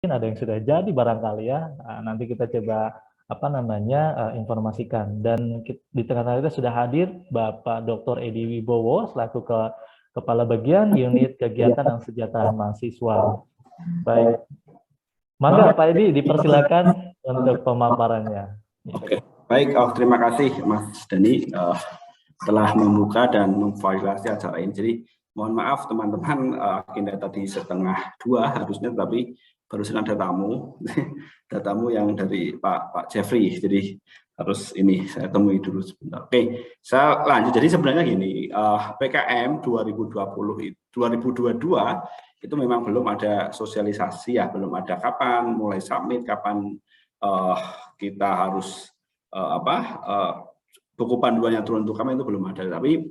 mungkin ada yang sudah jadi barangkali ya. Nanti kita coba informasikan. Dan di tengah-tengah kita sudah hadir Bapak Dr. Edi Wibowo selaku Kepala Bagian Unit Kegiatan dan Kesejahteraan Mahasiswa. Baik, mangga Pak Edi dipersilakan untuk pemaparannya. Oke, baik. Terima kasih Mas Dani telah membuka dan memfasilitasi acara ini. Jadi mohon maaf teman-teman, agenda tadi 1:30 harusnya, tapi barusan ada tamu yang dari Pak Jeffrey, jadi harus ini saya temui dulu sebentar. Oke, saya lanjut. Jadi sebenarnya gini, PKM 2022 itu memang belum ada sosialisasi ya, belum ada kapan mulai summit, kapan kita harus buku panduannya turun untuk kami itu belum ada. Tapi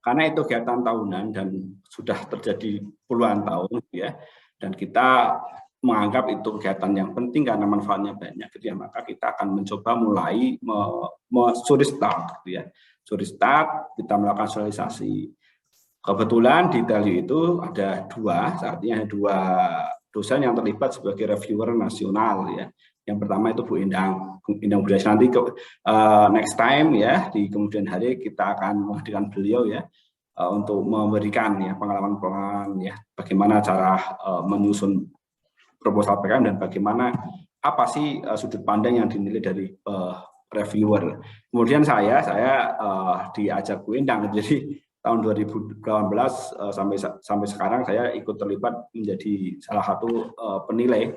karena itu kegiatan tahunan dan sudah terjadi puluhan tahun ya, dan kita menganggap itu kegiatan yang penting karena manfaatnya banyak gitu ya, maka kita akan mencoba mulai suri start gitu ya. Suri start, kita melakukan sosialisasi. Kebetulan di Delhi itu ada saat ini ada dua dosen yang terlibat sebagai reviewer nasional ya. Yang pertama itu Bu Endang Budaya. Nanti next time ya, di kemudian hari kita akan menghadirkan beliau ya untuk memberikan ya pengalaman ya bagaimana cara menyusun proposal PKM dan bagaimana apa sih sudut pandang yang dinilai dari reviewer. Kemudian saya diajak Bu Endang, jadi tahun 2018 sampai sekarang saya ikut terlibat menjadi salah satu penilai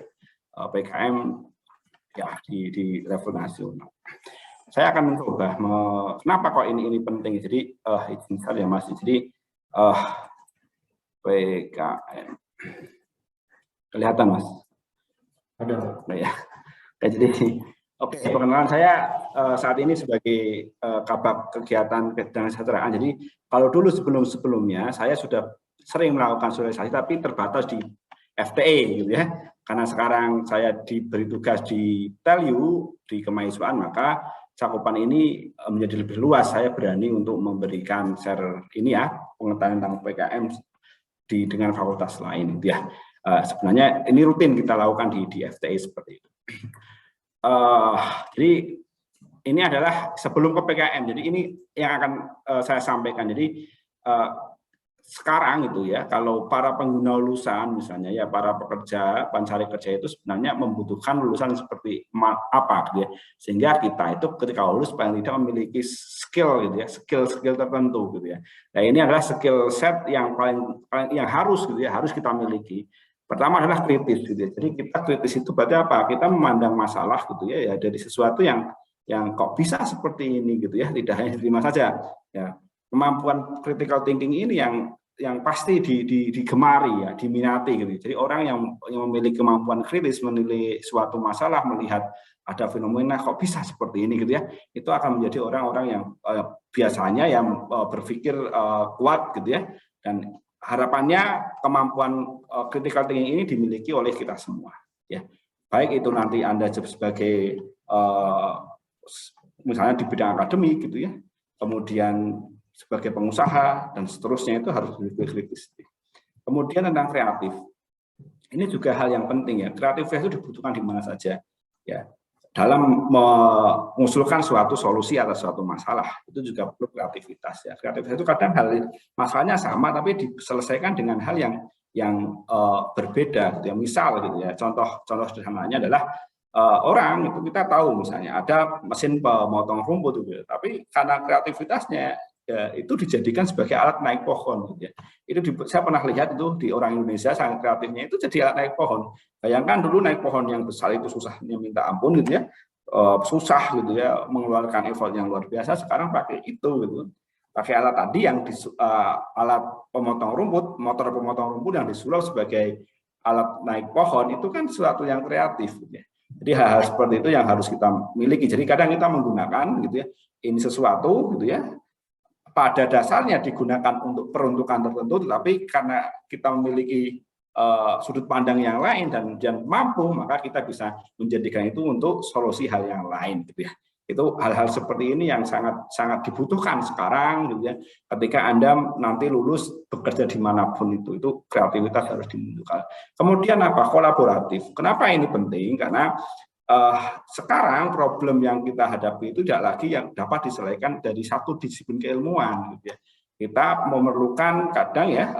PKM ya di level nasional. Saya akan mencoba kenapa kok ini penting. Jadi izin saya Mas. Jadi PKM kelihatan Mas? Ada. Nah, ya. Jadi oke, perkenalan saya saat ini sebagai Kabak Kegiatan dan Kesejahteraan. Jadi kalau dulu sebelumnya saya sudah sering melakukan sosialisasi tapi terbatas di FTE gitu ya. Karena sekarang saya diberi tugas di Telyu di kemahasiswaan, maka cakupan ini menjadi lebih luas. Saya berani untuk memberikan share ini ya, pengetahuan tentang PKM dengan fakultas lain gitu ya. Sebenarnya ini rutin kita lakukan di FTE seperti itu. Jadi ini adalah sebelum ke PKM. Jadi ini yang akan saya sampaikan. Jadi sekarang itu ya, kalau para pengguna lulusan misalnya ya, para pekerja pencari kerja itu sebenarnya membutuhkan lulusan seperti apa gitu ya, sehingga kita itu ketika lulus paling tidak memiliki skill gitu ya, skill tertentu gitu ya. Nah ini adalah skill set yang paling yang harus gitu ya, harus kita miliki. Pertama adalah kritis gitu ya. Jadi kita kritis itu berarti apa? Kita memandang masalah gitu ya, dari sesuatu yang kok bisa seperti ini gitu ya, tidak hanya diterima saja ya. Kemampuan critical thinking ini yang pasti digemari ya, diminati gitu. Jadi orang yang memiliki kemampuan kritis menilai suatu masalah, melihat ada fenomena kok bisa seperti ini gitu ya, itu akan menjadi orang-orang yang biasanya yang berpikir kuat gitu ya, dan harapannya kemampuan critical thinking ini dimiliki oleh kita semua ya. Baik itu nanti Anda sebagai misalnya di bidang akademik gitu ya, kemudian sebagai pengusaha dan seterusnya, itu harus lebih kritis. Kemudian tentang kreatif, ini juga hal yang penting ya. Kreativitas itu dibutuhkan di mana saja ya. Dalam mengusulkan suatu solusi atas suatu masalah, itu juga perlu kreativitas ya. Kreativitas itu kadang masalahnya sama tapi diselesaikan dengan hal yang berbeda gitu ya. Misal gitu ya, contoh sederhananya adalah orang itu kita tahu misalnya ada mesin pemotong rumput gitu ya, tapi karena kreativitasnya ya, itu dijadikan sebagai alat naik pohon gitu ya. Saya pernah lihat itu di orang Indonesia sangat kreatifnya itu jadi alat naik pohon. Bayangkan dulu naik pohon yang besar itu susahnya minta ampun gitu ya, susah gitu ya, mengeluarkan effort yang luar biasa. Sekarang pakai itu gitu, pakai alat tadi yang alat pemotong rumput, motor pemotong rumput yang disulap sebagai alat naik pohon, itu kan sesuatu yang kreatif gitu ya. Jadi hal-hal seperti itu yang harus kita miliki. Jadi kadang kita menggunakan gitu ya, ini sesuatu gitu ya, pada dasarnya digunakan untuk peruntukan tertentu, tetapi karena kita memiliki sudut pandang yang lain dan mampu, maka kita bisa menjadikan itu untuk solusi hal yang lain gitu ya. Itu hal-hal seperti ini yang sangat dibutuhkan sekarang, gitu ya. Ketika Anda nanti lulus bekerja dimanapun itu kreativitas harus dimunculkan. Kemudian apa? Kolaboratif. Kenapa ini penting? Karena sekarang problem yang kita hadapi itu tidak lagi yang dapat diselesaikan dari satu disiplin keilmuan, gitu ya. Kita memerlukan kadang ya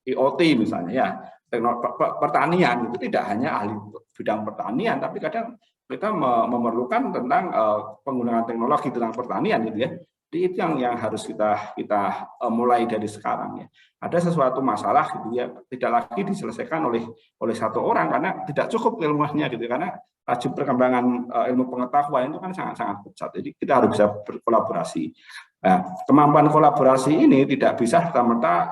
IoT misalnya ya, teknologi pertanian itu tidak hanya ahli bidang pertanian, tapi kadang kita memerlukan tentang penggunaan teknologi tentang pertanian, gitu ya. Jadi itu yang harus kita mulai dari sekarang ya. Ada sesuatu masalah, gitu ya, tidak lagi diselesaikan oleh satu orang karena tidak cukup ilmunya, gitu. Karena laju perkembangan ilmu pengetahuan itu kan sangat pesat. Jadi kita harus bisa berkolaborasi. Nah, kemampuan kolaborasi ini tidak bisa serta-merta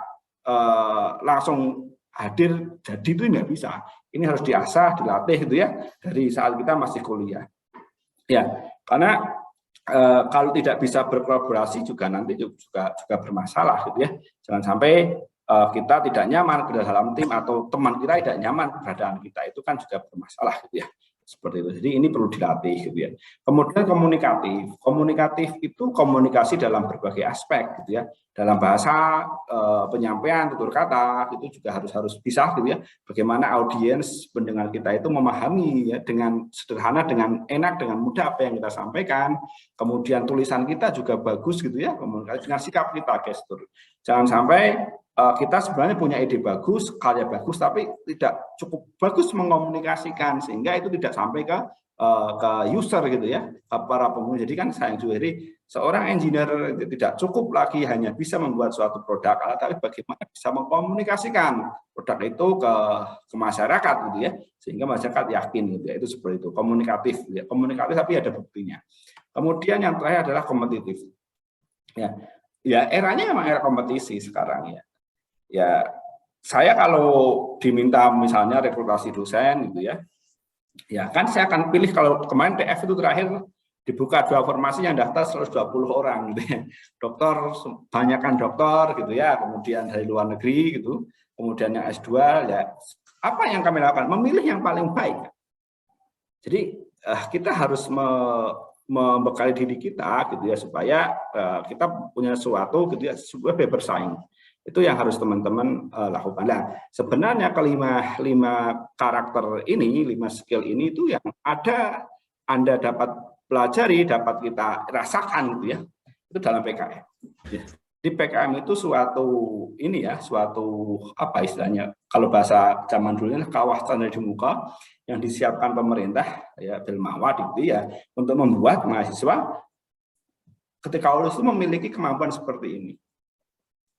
langsung hadir jadi, itu nggak bisa. Ini harus diasah, dilatih, gitu ya, dari saat kita masih kuliah. Ya, karena kalau tidak bisa berkolaborasi juga nanti juga bermasalah, gitu ya. Jangan sampai kita tidak nyaman berada dalam tim atau teman kita tidak nyaman keberadaan kita, itu kan juga bermasalah, gitu ya. Seperti itu. Jadi ini perlu dilatih, gitu ya. Kemudian komunikatif itu komunikasi dalam berbagai aspek, gitu ya. Dalam bahasa, penyampaian, tutur kata itu juga harus bisa, gitu ya. Bagaimana audiens pendengar kita itu memahami ya dengan sederhana, dengan enak, dengan mudah apa yang kita sampaikan. Kemudian tulisan kita juga bagus, gitu ya. Komunikasi dengan sikap kita, gestur. Jangan sampai kita sebenarnya punya ide bagus, karya bagus, tapi tidak cukup bagus mengkomunikasikan sehingga itu tidak sampai ke user, gitu ya, ke para pengguna. Jadi kan sayang juga, jadi seorang engineer tidak cukup lagi hanya bisa membuat suatu produk, tapi bagaimana bisa mengkomunikasikan produk itu ke masyarakat, gitu ya, sehingga masyarakat yakin, gitu ya. Itu seperti itu, komunikatif, gitu ya. Komunikatif tapi ada buktinya. Kemudian yang terakhir adalah kompetitif. Ya eranya memang era kompetisi sekarang ya. Ya, saya kalau diminta misalnya rekrutasi dosen, gitu ya, ya kan saya akan pilih. Kalau kemarin TF itu terakhir dibuka 2 formasi yang daftar 120 orang, gitu ya. Dokter, banyakkan dokter, gitu ya, kemudian dari luar negeri, gitu, kemudian yang S2, ya apa yang kami lakukan? Memilih yang paling baik. Jadi kita harus membekali diri kita, gitu ya, supaya kita punya sesuatu, gitu ya, supaya bersaing. Itu yang harus teman-teman lakukan. Nah, sebenarnya kelima karakter ini, 5 skill ini itu yang ada Anda dapat pelajari, dapat kita rasakan, gitu ya, itu dalam PKM. Di PKM itu suatu ini ya, suatu apa istilahnya, kalau bahasa zaman dulu kawah standar di muka yang disiapkan pemerintah ya, Belmawat, gitu ya, untuk membuat mahasiswa ketika lulus itu memiliki kemampuan seperti ini.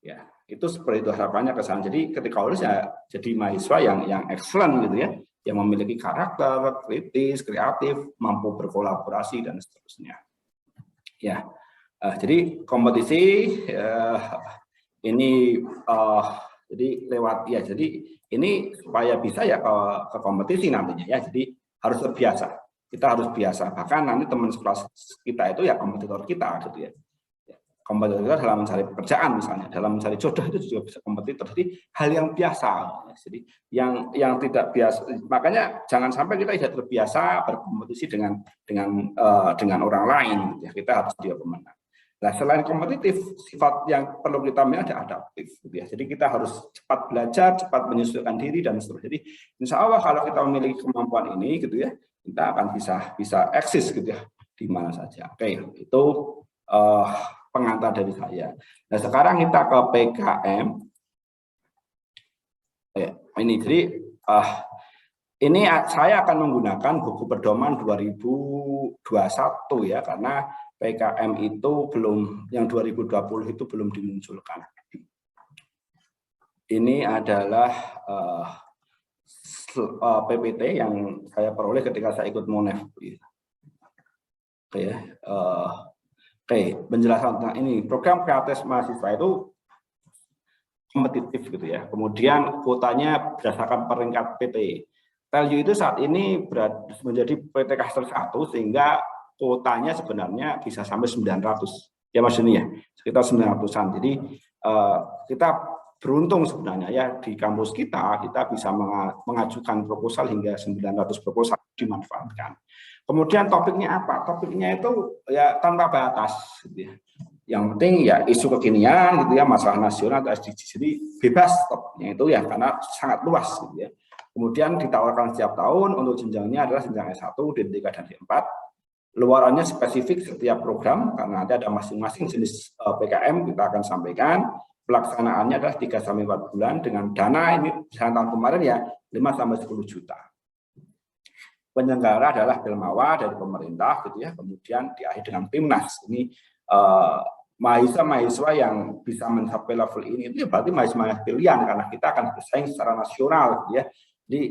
Ya, itu seperti itu harapannya ke sana. Jadi ketika lulus ya jadi mahasiswa yang excellent, gitu ya, yang memiliki karakter kritis, kreatif, mampu berkolaborasi dan seterusnya. Ya, jadi kompetisi ini jadi lewat ya. Jadi ini supaya bisa ya ke kompetisi nantinya ya. Jadi harus terbiasa. Kita harus biasa. Bahkan nanti teman sekelas kita itu ya kompetitor kita, gitu ya. Kompetitor kita dalam mencari pekerjaan misalnya, dalam mencari jodoh itu juga bisa kompetitor. Jadi hal yang biasa. Jadi yang tidak biasa, makanya jangan sampai kita tidak terbiasa berkompetisi dengan orang lain. Ya, kita harus dia pemenang. Nah, selain kompetitif, sifat yang perlu kita miliki ada adaptif, gitu ya. Jadi kita harus cepat belajar, cepat menyesuaikan diri dan seterusnya. Jadi insya Allah kalau kita memiliki kemampuan ini, gitu ya, kita akan bisa eksis, gitu ya, di mana saja. Oke, itu pengantar dari saya. Nah, sekarang kita ke PKM. Ini jadi ini saya akan menggunakan buku pedoman 2021 ya, karena PKM itu belum, yang 2020 itu belum dimunculkan. Ini adalah PPT yang saya peroleh ketika saya ikut Monef. Oke, penjelasan tentang ini. Program kreatif mahasiswa itu kompetitif, gitu ya. Kemudian kuotanya berdasarkan peringkat PT. Value itu saat ini menjadi PT Cluster 1 sehingga kuotanya sebenarnya bisa sampai 900. Ya maksudnya sekitar 900-an. Jadi kita beruntung sebenarnya ya, di kampus kita bisa mengajukan proposal hingga 900 proposal. dimanfaatkan. Kemudian topiknya apa? Topiknya itu ya tanpa batas, gitu ya. Yang penting ya isu kekinian, gitu ya, masalah nasional atau SDGs, jadi bebas topiknya itu ya, karena sangat luas, gitu ya. Kemudian ditawarkan setiap tahun untuk jenjangnya adalah jenjang S1, D3 dan D4. Luarannya spesifik setiap program karena ada masing-masing jenis PKM kita akan sampaikan. Pelaksanaannya adalah 3-4 bulan dengan dana ini tahun kemarin ya 5-10 juta. Penyelenggara adalah Belmawa dari pemerintah, gitu ya. Kemudian diakhiri dengan Timnas. Ini mahasiswa yang bisa mencapai level ini itu berarti mahasiswa pilihan karena kita akan bersaing secara nasional, gitu ya. Jadi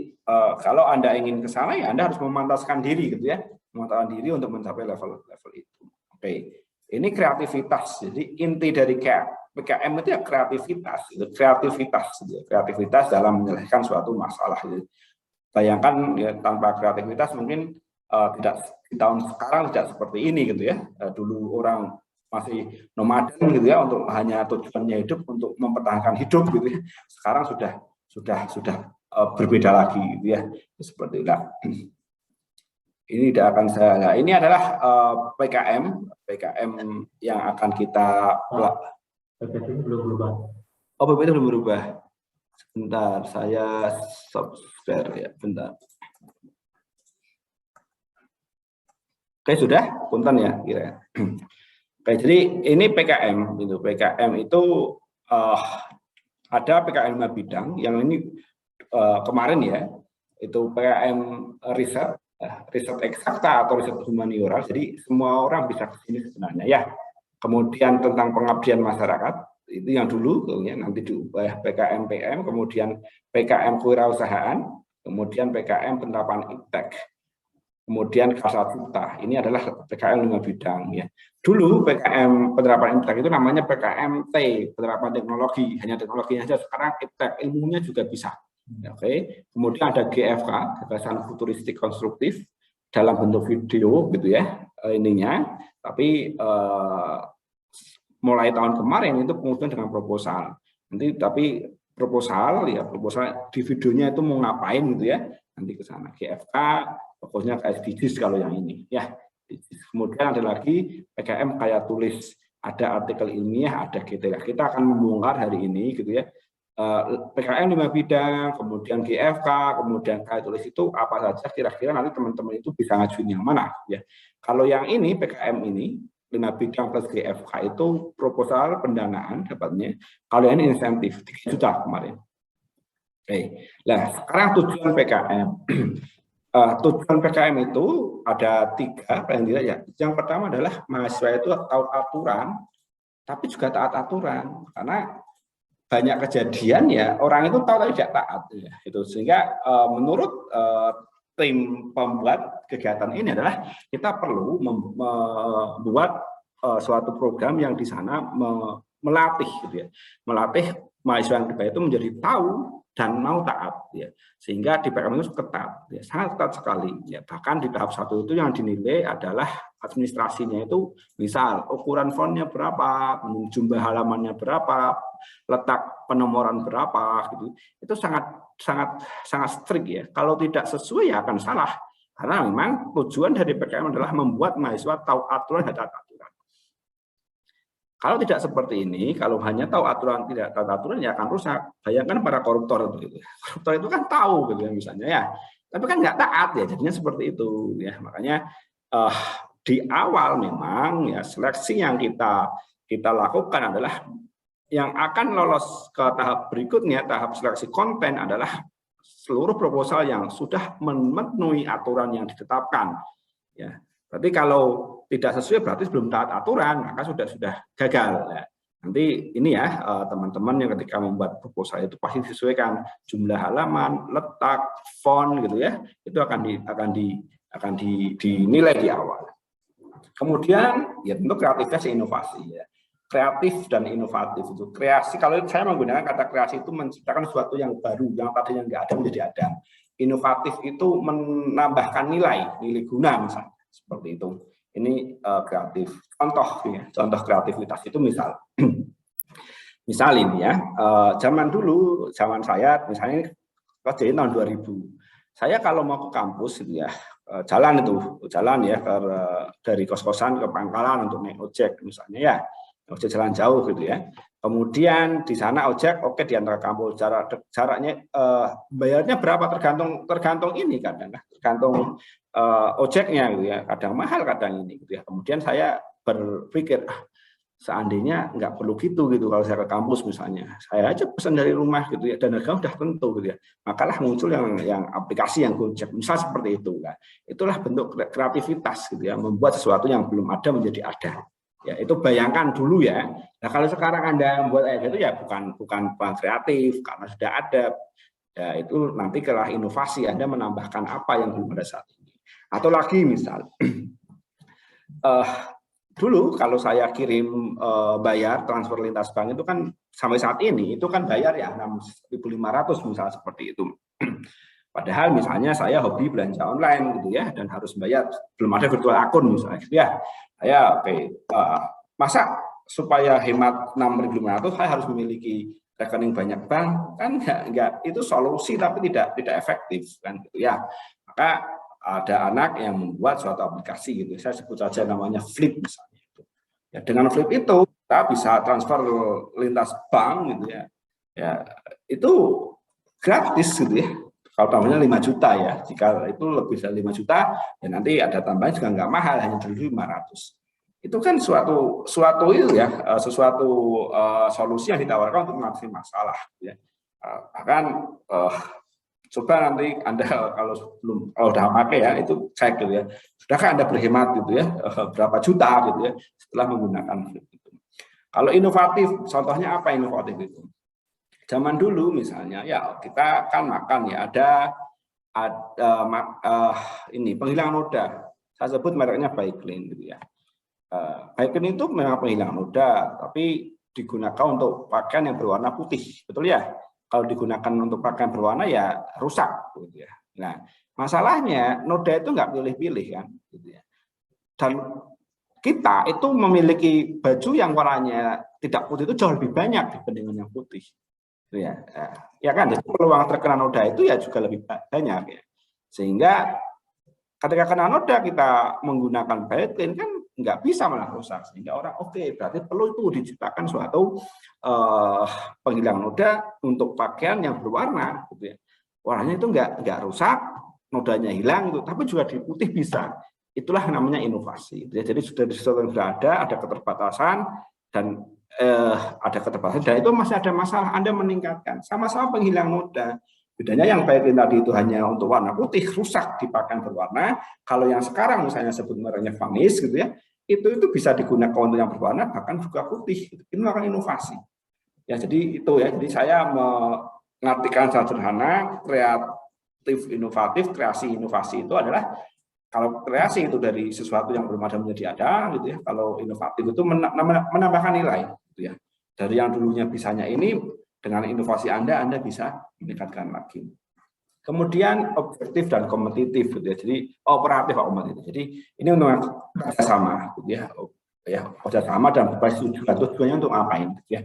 kalau Anda ingin ke sana ya Anda harus memantaskan diri, gitu ya. Memantaskan diri untuk mencapai level itu. Oke. Ini kreativitas. Jadi inti dari PKM itu ya kreativitas, gitu. Kreativitas dalam menyelesaikan suatu masalah, gitu. Bayangkan ya, tanpa kreativitas mungkin tidak di tahun sekarang tidak seperti ini, gitu ya. Dulu orang masih nomaden, gitu ya, untuk hanya tujuannya hidup untuk mempertahankan hidup, gitu ya. Sekarang sudah berbeda lagi, gitu ya. Seperti itu. Ini tidak akan saya. Nah, ini adalah PKM yang akan kita. PPT belum berubah. Oh, PPT belum berubah. Sebentar, saya share ya, bentar. Oke, sudah, punten ya, kira. Oke, jadi ini PKM, gitu. PKM itu ada PKM 5 bidang, yang ini kemarin ya, itu PKM riset eksakta atau riset humaniora, jadi semua orang bisa ke sini sebenarnya ya. Kemudian tentang pengabdian masyarakat, itu yang dulu, ya, nanti diubah PKM PM, kemudian PKM kewirausahaan, kemudian PKM penerapan iptek, kemudian Karsa Cipta. Ini adalah PKM 5 bidang ya. Dulu PKM penerapan iptek itu namanya PKM T, penerapan teknologi, hanya teknologinya saja. Sekarang iptek ilmunya juga bisa. Oke. Kemudian ada GFK, gagasan futuristik konstruktif dalam bentuk video, gitu ya, ininya. Tapi mulai tahun kemarin itu kemudian dengan proposal. Nanti tapi proposal di videonya itu mau ngapain, gitu ya. Nanti ke sana GFK, fokusnya ke SDGs kalau yang ini ya. Kemudian ada lagi PKM kaya tulis, ada artikel ilmiah, ada GTK. Kita akan membongkar hari ini, gitu ya. PKM 5 bidang, kemudian GFK, kemudian kaya tulis itu apa saja, kira-kira nanti teman-teman itu bisa ngajuin yang mana ya. Kalau yang ini PKM ini 5 bidang plus GFK itu proposal pendanaan dapatnya. Kalau ini insentif 3 juta kemarin. Oke. Nah, sekarang tujuan PKM. Tujuan PKM itu ada 3 paling tidak ya. Yang pertama adalah mahasiswa itu tahu aturan, tapi juga taat aturan. Karena banyak kejadian ya orang itu tahu tapi tidak taat ya. Itu sehingga menurut tim pembuat kegiatan ini adalah kita perlu membuat suatu program yang di sana melatih, gitu ya, melatih mahasiswa yang itu menjadi tahu dan mau taat ya, sehingga di PKM itu ketat ya, sangat ketat sekali ya. Bahkan di tahap 1 itu yang dinilai adalah administrasinya, itu misal ukuran fontnya berapa, jumlah halamannya berapa, letak penomoran berapa, gitu. Itu sangat strict ya. Kalau tidak sesuai ya akan salah, karena memang tujuan dari PKM adalah membuat mahasiswa tahu aturan dan taat aturan. Kalau tidak seperti ini, kalau hanya tahu aturan tidak taat aturan ya akan rusak. Bayangkan para koruptor itu. Koruptor itu kan tahu, gitu ya, misalnya ya, tapi kan nggak taat ya, jadinya seperti itu ya. Makanya di awal memang ya seleksi yang kita lakukan adalah yang akan lolos ke tahap berikutnya, tahap seleksi konten adalah seluruh proposal yang sudah memenuhi aturan yang ditetapkan ya. Berarti kalau tidak sesuai berarti belum taat aturan, maka sudah gagal ya. Nanti ini ya teman-teman yang ketika membuat proposal itu pasti disesuaikan jumlah halaman, letak, font, gitu ya. Itu akan dinilai di awal. Kemudian ya tentu kreativitas inovasi ya. Kreatif dan inovatif itu. Kreasi, kalau saya menggunakan kata kreasi itu menciptakan sesuatu yang baru, yang tadinya nggak ada menjadi ada. Inovatif itu menambahkan nilai guna misalnya. Seperti itu. Ini kreatif. Contoh kreativitas itu misal ini ya. Zaman dulu, zaman saya misalnya kerjain tahun 2000. Saya kalau mau ke kampus gitu ya, jalan ya dari kos-kosan ke Pangkalan untuk naik ojek misalnya ya, ojek jalan jauh gitu ya. Kemudian di sana ojek oke diantar kampus, jaraknya bayarnya berapa tergantung ini kadang tergantung ojeknya gitu ya, kadang mahal kadang ini gitu ya. Kemudian saya berpikir seandainya nggak perlu gitu kalau saya ke kampus misalnya, saya aja pesan dari rumah gitu ya, dan harga udah tentu gitu ya, makalah muncul yang aplikasi yang Gojek misal seperti itu kan. Itulah bentuk kreativitas gitu ya, membuat sesuatu yang belum ada menjadi ada ya. Itu bayangkan dulu ya. Nah kalau sekarang Anda membuat kayak gitu ya bukan kreatif karena sudah ada ya, itu nanti kelah inovasi, Anda menambahkan apa yang belum ada saat ini. Atau lagi misal dulu kalau saya kirim bayar transfer lintas bank itu kan sampai saat ini itu kan bayar ya 6.500 misalnya seperti itu. Padahal misalnya saya hobi belanja online gitu ya, dan harus bayar, belum ada virtual akun misalnya gitu ya. Saya masa supaya hemat 6.500 saya harus memiliki rekening banyak bank, kan enggak, itu solusi tapi tidak efektif kan gitu ya. Maka ada anak yang membuat suatu aplikasi gitu, saya sebut saja namanya Flip misalnya. Ya, dengan Flip itu kita bisa transfer lintas bank gitu ya. Ya, itu gratis gitu ya. Kalau tambahnya 5 juta ya. Jika itu lebih dari 5 juta, ya nanti ada tambahan juga nggak mahal, hanya 1.500. Itu kan suatu itu ya, sesuatu solusi yang ditawarkan untuk mengatasi masalah gitu ya. Bahkan coba nanti Anda kalau udah pakai ya, itu cek gitu ya. Sudahkah Anda berhemat gitu ya, berapa juta gitu ya setelah menggunakan Flip itu. Kalau inovatif, contohnya apa inovatif itu? Zaman dulu misalnya ya kita kan makan ya, ada ini penghilang noda. Saya sebut mereknya Baiklin gitu ya. Baiklin itu memang penghilang noda, tapi digunakan untuk pakaian yang berwarna putih, betul ya? Kalau digunakan untuk pakaian berwarna ya rusak gitu ya. Nah, masalahnya noda itu nggak pilih-pilih kan gitu ya. Dan kita itu memiliki baju yang warnanya tidak putih itu jauh lebih banyak dibandingkan yang putih. Gitu ya. Ya kan, jadi peluang terkena noda itu ya juga lebih banyak ya. Sehingga ketika kena noda kita menggunakan Baiklin kan nggak bisa malah rusak, sehingga orang berarti perlu itu diciptakan suatu penghilang noda untuk pakaian yang berwarna gitu ya. Warnanya itu nggak rusak, nodanya hilang gitu, tapi juga di putih bisa. Itulah namanya inovasi gitu ya. Jadi sudah ada keterbatasan dan itu masih ada masalah, Anda meningkatkan sama-sama penghilang noda. Bedanya yang Baiklin tadi itu hanya untuk warna putih, rusak di pakaian berwarna. Kalau yang sekarang misalnya sebut mereknya Vanis gitu ya, itu bisa digunakan untuk yang berwarna bahkan juga putih. Itu akan inovasi. Ya, jadi itu ya. Jadi saya mengartikan secara sederhana, kreatif inovatif, kreasi inovasi itu adalah, kalau kreasi itu dari sesuatu yang belum ada menjadi ada gitu ya. Kalau inovatif itu menambahkan nilai gitu ya. Dari yang dulunya bisanya ini, dengan inovasi Anda bisa meningkatkan lagi. Kemudian objektif dan kompetitif gitu ya. Jadi operatif dan kompetitif. Jadi ini untuk kerjasama gitu ya. Ya, kerjasama dan berbasis tujuannya untuk ngapain gitu ya.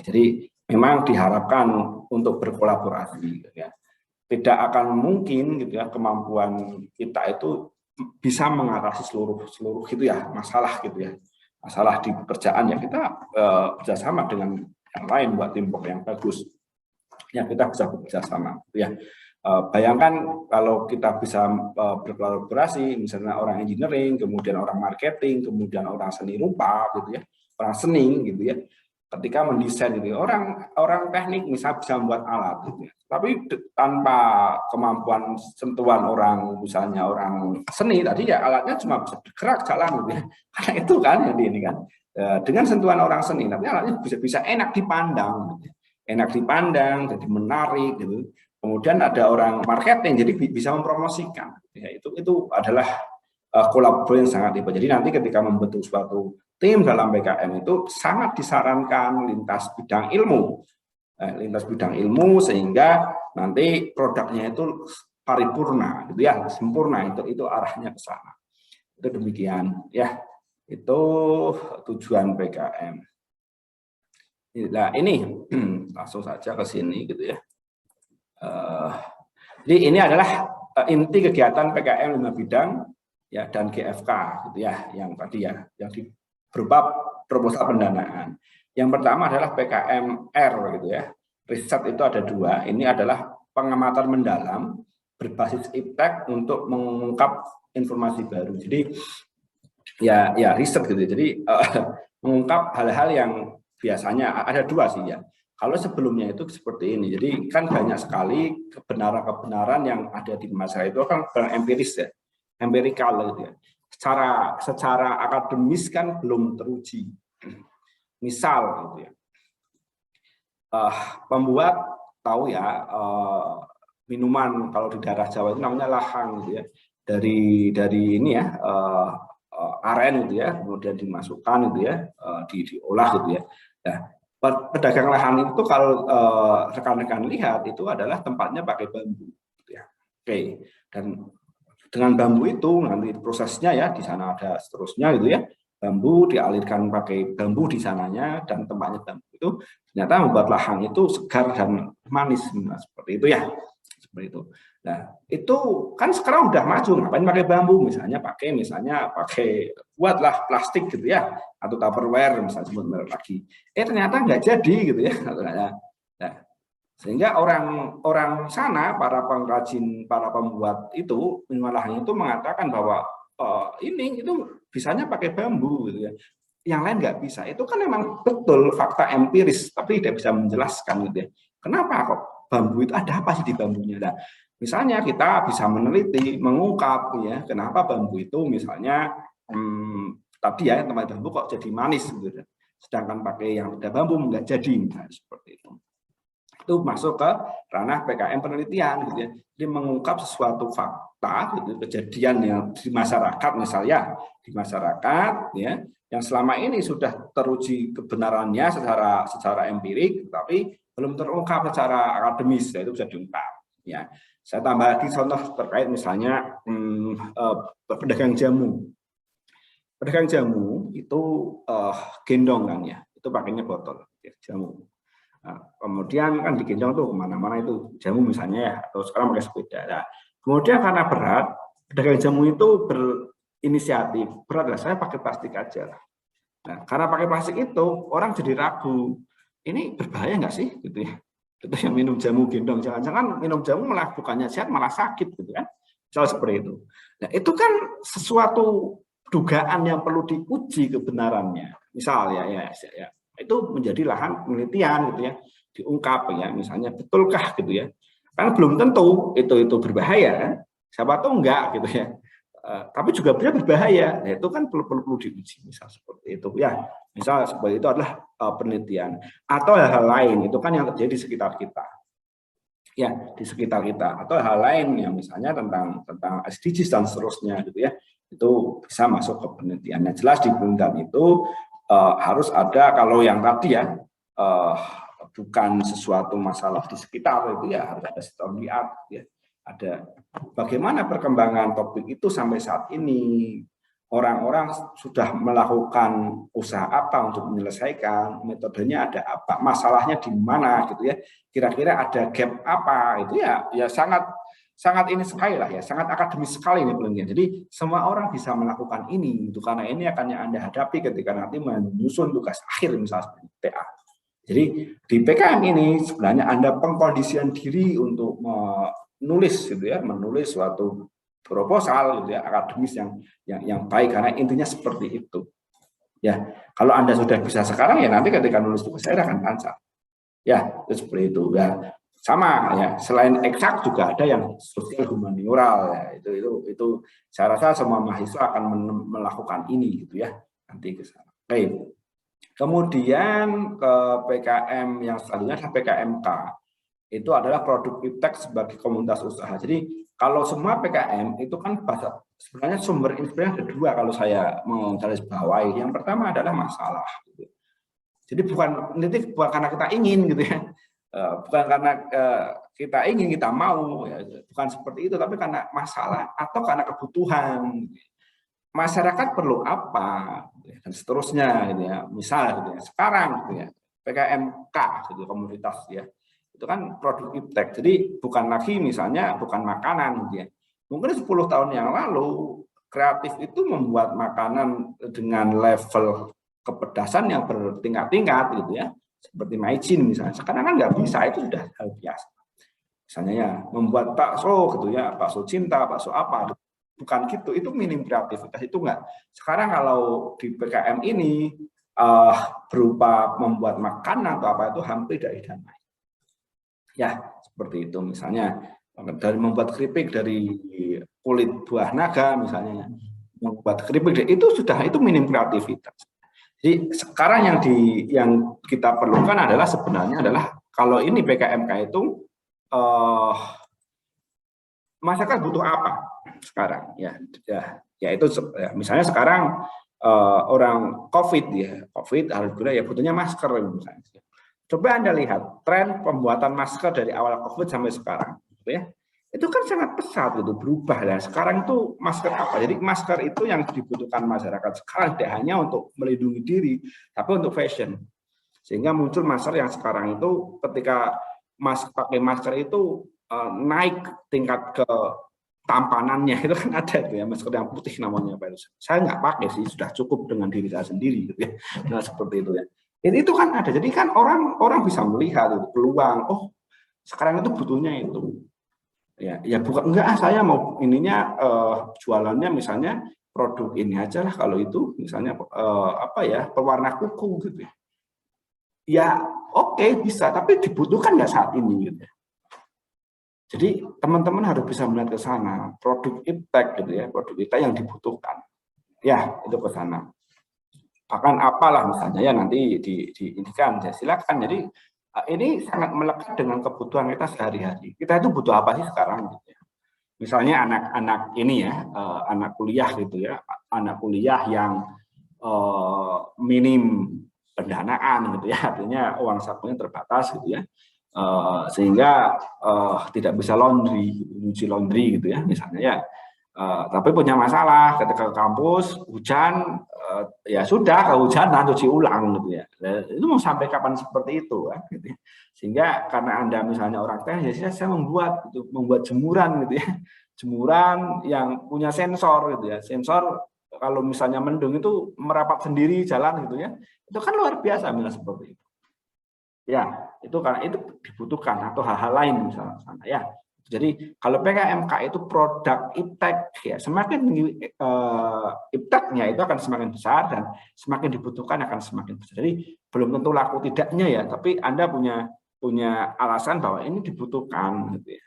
Jadi memang diharapkan untuk berkolaborasi gitu ya. Tidak akan mungkin gitu ya kemampuan kita itu bisa mengatasi seluruh gitu ya masalah gitu ya. Masalah di pekerjaan ya kita bekerjasama dengan yang lain buat teamwork yang bagus. Ya kita bisa bekerja sama ya. Bayangkan kalau kita bisa berkolaborasi, misalnya orang engineering, kemudian orang marketing, kemudian orang seni rupa gitu ya, orang seni gitu ya. Ketika mendesain gitu, orang teknik misalnya bisa membuat alat gitu ya. Tapi tanpa kemampuan sentuhan orang, misalnya orang seni tadi ya alatnya cuma bisa bergerak jalan gitu ya. Karena itu kan yang ini kan. Dengan sentuhan orang seni, nanti alatnya bisa enak dipandang gitu ya. Enak dipandang, jadi menarik gitu. Kemudian ada orang marketing, jadi bisa mempromosikan. Ya, itu adalah kolaborasi yang sangat hebat. Jadi nanti ketika membentuk suatu tim dalam PKM itu sangat disarankan lintas bidang ilmu, sehingga nanti produknya itu paripurna, gitu ya, sempurna. Itu arahnya ke sana. Itu demikian, ya. Itu tujuan PKM. Nah ini langsung saja ke sini gitu ya. Jadi ini adalah inti kegiatan PKM 5 bidang ya dan GFK gitu ya, yang tadi ya, yang berupa proposal pendanaan. Yang pertama adalah PKM-R gitu ya. Riset itu ada 2. Ini adalah pengamatan mendalam berbasis iptek untuk mengungkap informasi baru. Jadi ya riset gitu. Jadi mengungkap hal-hal yang biasanya ada 2 sih ya. Kalau sebelumnya itu seperti ini, jadi kan banyak sekali kebenaran-kebenaran yang ada di masyarakat itu kan empiris ya, empirikal gitu ya. Secara akademis kan belum teruji. Misal gitu ya, pembuat tahu ya minuman kalau di daerah Jawa itu namanya lahang gitu ya, dari ini ya aren gitu ya, kemudian dimasukkan gitu ya, diolah gitu ya. Nah, pedagang lahan itu kalau rekan-rekan lihat itu adalah tempatnya pakai bambu gitu ya. Oke, dan dengan bambu itu nanti prosesnya ya di sana ada seterusnya gitu ya. Bambu dialirkan pakai bambu di sananya dan tempatnya bambu itu ternyata membuat lahang itu segar dan manis, nah, seperti itu ya. Seperti itu. Nah, itu kan sekarang udah maju, ngapain pakai bambu, misalnya pakai buatlah plastik gitu ya, atau Tupperware misalnya, sebut merek lagi. Ternyata nggak jadi gitu ya. Nah, sehingga orang sana, para pengrajin, para pembuat itu, minuman lahang itu mengatakan bahwa ini itu bisanya pakai bambu gitu ya. Yang lain nggak bisa. Itu kan memang betul fakta empiris, tapi tidak bisa menjelaskan gitu ya. Kenapa kok bambu itu, ada apa sih di bambunya? Nah, misalnya kita bisa meneliti, mengungkap ya, kenapa bambu itu misalnya tadi ya tempat bambu kok jadi manis gitu. Sedangkan pakai yang tidak bambu nggak jadi, misalnya seperti itu. Itu masuk ke ranah PKM penelitian gitu ya. Jadi mengungkap sesuatu fakta gitu, kejadian yang di masyarakat misalnya, di masyarakat ya, yang selama ini sudah teruji kebenarannya secara empirik, tapi belum terungkap secara akademis, ya, itu bisa diungkap ya. Saya tambah lagi contoh terkait misalnya pedagang jamu. Pedagang jamu itu gendong kan ya, itu pakainya botol ya, jamu. Nah, kemudian kan digendong tuh kemana-mana itu jamu misalnya ya, atau sekarang pakai sepeda. Nah, kemudian karena berat, pedagang jamu itu berinisiatif, berat lah saya pakai plastik aja lah. Nah, karena pakai plastik itu orang jadi ragu, ini berbahaya nggak sih gitu ya? Itu yang minum jamu gendong, jangan-jangan minum jamu malah bukannya sehat malah sakit gitu kan? Soal seperti itu. Nah, itu kan sesuatu dugaan yang perlu diuji kebenarannya. Misal ya itu menjadi lahan penelitian gitu ya, diungkap ya, misalnya betulkah gitu ya, kan belum tentu itu berbahaya kan, siapa tahu enggak gitu ya, tapi juga berbahaya, nah, itu kan perlu diuji, misal seperti itu ya, misal seperti itu adalah penelitian atau hal-hal lain itu kan yang terjadi di sekitar kita ya, di sekitar kita, atau hal lain yang misalnya tentang SDGs dan seterusnya gitu ya, itu bisa masuk ke penelitian. Nah, jelas di penelitian itu harus ada, kalau yang tadi ya bukan sesuatu masalah di sekitar itu ya, harus ada state of the art ya, ada bagaimana perkembangan topik itu sampai saat ini, orang-orang sudah melakukan usaha apa untuk menyelesaikan, metodenya ada apa, masalahnya di mana gitu ya, kira-kira ada gap apa, itu ya sangat ini sekali lah ya, sangat akademis sekali ini penelitian. Jadi semua orang bisa melakukan ini itu, karena ini akan yang Anda hadapi ketika nanti menyusun tugas akhir misalnya TA. Jadi di PKM ini sebenarnya Anda pengkondisian diri untuk menulis gitu ya, menulis suatu proposal gitu ya, akademis yang baik, karena intinya seperti itu. Ya, kalau Anda sudah bisa sekarang ya nanti ketika nulis tugas akhir akan lancar. Ya, itu seperti itu ya. Sama ya, selain eksak juga ada yang sosial humaniora ya, itu saya rasa semua mahasiswa akan melakukan ini gitu ya, nanti ke sana. Oke. Kemudian ke PKM yang selanjutnya adalah PKMK. Itu adalah produk iptek sebagai komunitas usaha. Jadi kalau semua PKM itu kan sebenarnya sumber inspirasi ada 2 kalau saya menggarisbawahi. Yang pertama adalah masalah. Gitu. Jadi bukan karena kita ingin gitu ya. Bukan karena kita ingin, kita mau, ya, bukan seperti itu, tapi karena masalah atau karena kebutuhan. Masyarakat perlu apa dan seterusnya gitu ya. Misal gitu ya, sekarang gitu ya, PKMK gitu, komunitas ya. itu kan produk iptek. Jadi bukan lagi misalnya bukan makanan gitu ya. Mungkin 10 tahun yang lalu kreatif itu membuat makanan dengan level kepedasan yang bertingkat-tingkat gitu ya. Seperti maicin misalnya. Sekarang kan nggak bisa, itu sudah hal biasa. Misalnya ya membuat bakso gitu ya, bakso cinta, bakso apa. Bukan gitu, itu minim kreativitas, itu enggak. Sekarang kalau di PKM ini berupa membuat makanan atau apa itu hampir tidak damai. Ya, seperti itu misalnya dari membuat keripik dari kulit buah naga misalnya, membuat keripik itu minim kreativitas. Jadi sekarang yang kita perlukan adalah sebenarnya adalah kalau ini PKMK itu masyarakat butuh apa sekarang ya itu ya, misalnya sekarang orang COVID harus guna ya butuhnya masker misalnya. Coba Anda lihat tren pembuatan masker dari awal COVID sampai sekarang gitu ya. Itu kan sangat pesat gitu, berubah lah. Sekarang itu masker apa? Jadi masker itu yang dibutuhkan masyarakat sekarang tidak hanya untuk melindungi diri, tapi untuk fashion. Sehingga muncul masker yang sekarang itu ketika pakai masker itu naik tingkat ke tampanannya itu kan ada itu ya, masker yang putih namanya Pak. Saya nggak pakai sih, sudah cukup dengan diri saya sendiri gitu ya. Nah, seperti itu ya. Itu kan ada. Jadi kan orang bisa melihat itu peluang. Oh, sekarang itu butuhnya itu. Ya bukan enggak saya mau ininya jualannya misalnya produk ini aja lah kalau itu misalnya pewarna kuku gitu ya. Ya oke, bisa, tapi dibutuhkan nggak saat ini gitu ya. Jadi teman-teman harus bisa melihat ke sana, produk iptek gitu ya, produk iptek yang dibutuhkan. Ya, itu ke sana. Bahkan apalah misalnya ya nanti diindikan, ya silakan. Jadi ini sangat melekat dengan kebutuhan kita sehari-hari. Kita itu butuh apa sih sekarang gitu ya. Misalnya anak-anak ini ya, anak kuliah gitu ya, anak kuliah yang minim pendanaan gitu ya, artinya uang sakunya terbatas gitu ya. Sehingga tidak bisa nyuci laundry gitu ya misalnya ya, tapi punya masalah ketika ke kampus hujan, ya sudah kehujanan cuci ulang gitu ya. Itu mau sampai kapan seperti itu kan gitu ya. Sehingga karena Anda misalnya orang teknis, ya saya membuat jemuran gitu ya, jemuran yang punya sensor gitu ya, sensor kalau misalnya mendung itu merapat sendiri jalan gitu ya, itu kan luar biasa misalnya seperti itu. Ya, itu karena itu dibutuhkan atau hal-hal lain misalnya ya. Jadi kalau PKMK itu produk iptek ya, semakin ipteknya itu akan semakin besar dan semakin dibutuhkan akan semakin besar. Jadi belum tentu laku tidaknya ya, tapi Anda punya alasan bahwa ini dibutuhkan gitu ya.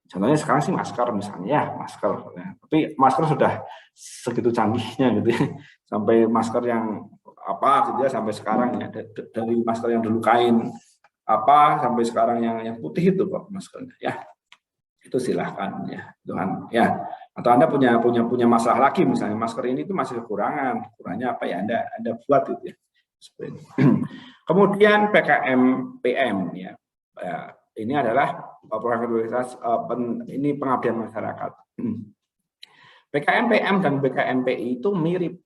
Contohnya sekarang sih masker misalnya ya, masker ya. Tapi masker sudah segitu canggihnya gitu ya. Sampai masker yang apa gitu ya sampai sekarang ya, dari masker yang dulu kain apa sampai sekarang yang putih itu Pak maskernya ya. Itu silahkan ya Tuhan ya. Atau Anda punya masalah lagi misalnya masker ini itu masih kurangnya apa ya Anda buat gitu ya. Kemudian PKM PM ya. Ini adalah program prioritas ini pengabdian masyarakat. PKM PM dan PKM PI itu mirip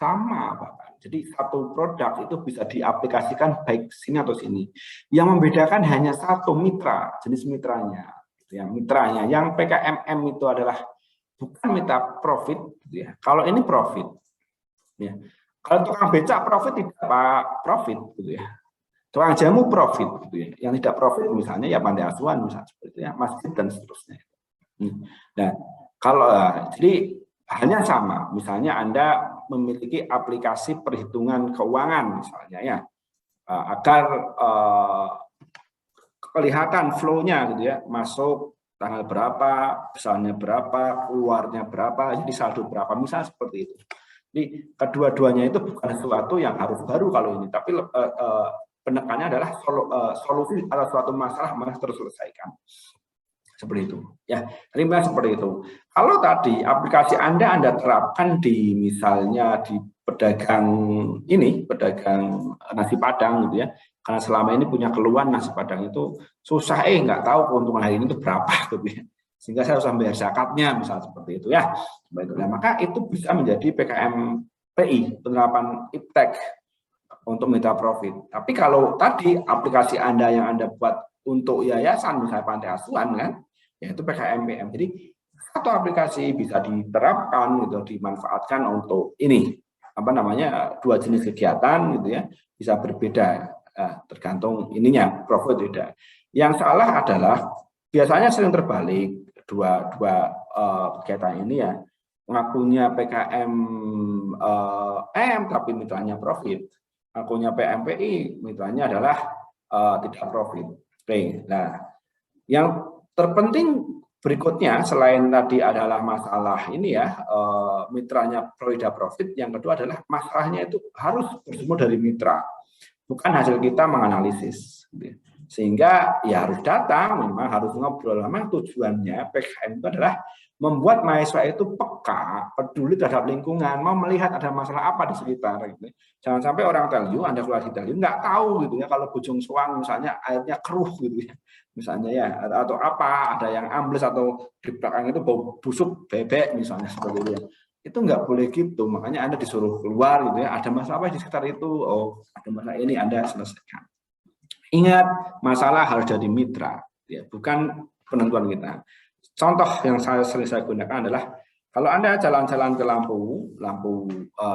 sama Pak. Jadi satu produk itu bisa diaplikasikan baik sini atau sini. Yang membedakan hanya satu mitra, jenis mitranya. Gitu ya, mitranya. Yang PKMM itu adalah bukan mitra profit. Gitu ya. Kalau ini profit. Ya. Kalau tukang becak profit tidak profit. Gitu ya. Tukang jamu profit. Gitu ya. Yang tidak profit misalnya ya pantai asuhan, misalnya seperti itu ya, masjid dan seterusnya. Nah, kalau jadi hanya sama. Misalnya Anda memiliki aplikasi perhitungan keuangan misalnya ya, agar kelihatan flow-nya gitu ya, masuk tanggal berapa, besarnya berapa, keluarnya berapa, jadi saldo berapa, misalnya seperti itu. Jadi kedua-duanya itu bukan sesuatu yang harus baru kalau ini, tapi penekannya adalah solusi atas suatu masalah harus terselesaikan. Seperti itu ya, terima seperti itu. Kalau tadi aplikasi Anda terapkan di misalnya di pedagang nasi padang gitu ya, karena selama ini punya keluhan nasi padang itu susah nggak tahu keuntungan hari ini itu berapa gitu ya, sehingga saya harus bayar zakatnya misalnya seperti itu ya. Nah, maka itu bisa menjadi PKM PI, penerapan iptek untuk mitra profit. Tapi kalau tadi aplikasi Anda yang Anda buat untuk yayasan, misalnya panti asuhan kan, yaitu PKMPM. Jadi satu aplikasi bisa diterapkan gitu, dimanfaatkan untuk ini apa namanya dua jenis kegiatan gitu ya, bisa berbeda tergantung ininya profit beda. Yang salah adalah biasanya sering terbalik dua kegiatan ini ya, ngakunya PKM M tapi mitranya profit, ngakunya PMPI mitranya adalah tidak profit. Oke, nah yang terpenting berikutnya selain tadi adalah masalah ini ya mitranya tidak profit, yang kedua adalah masalahnya itu harus bersumber dari mitra, bukan hasil kita menganalisis. Sehingga ya harus datang, memang harus ngobrol. Memang tujuannya PKM itu adalah membuat mahasiswa itu peka, peduli terhadap lingkungan, mau melihat ada masalah apa di sekitar. Gitu. Jangan sampai orang Telyu, Anda keluar di Telyu, nggak tahu gitu ya kalau Bojong Soang misalnya airnya keruh gitu ya, misalnya ya, atau apa, ada yang ambles atau di belakang itu bau busuk bebek misalnya seperti itu ya. Itu nggak boleh gitu, makanya Anda disuruh keluar gitu ya, ada masalah apa di sekitar itu, oh ada masalah ini Anda selesaikan. Ingat, masalah harus jadi mitra, ya, bukan penentuan kita. Contoh yang sering saya gunakan adalah kalau Anda jalan-jalan ke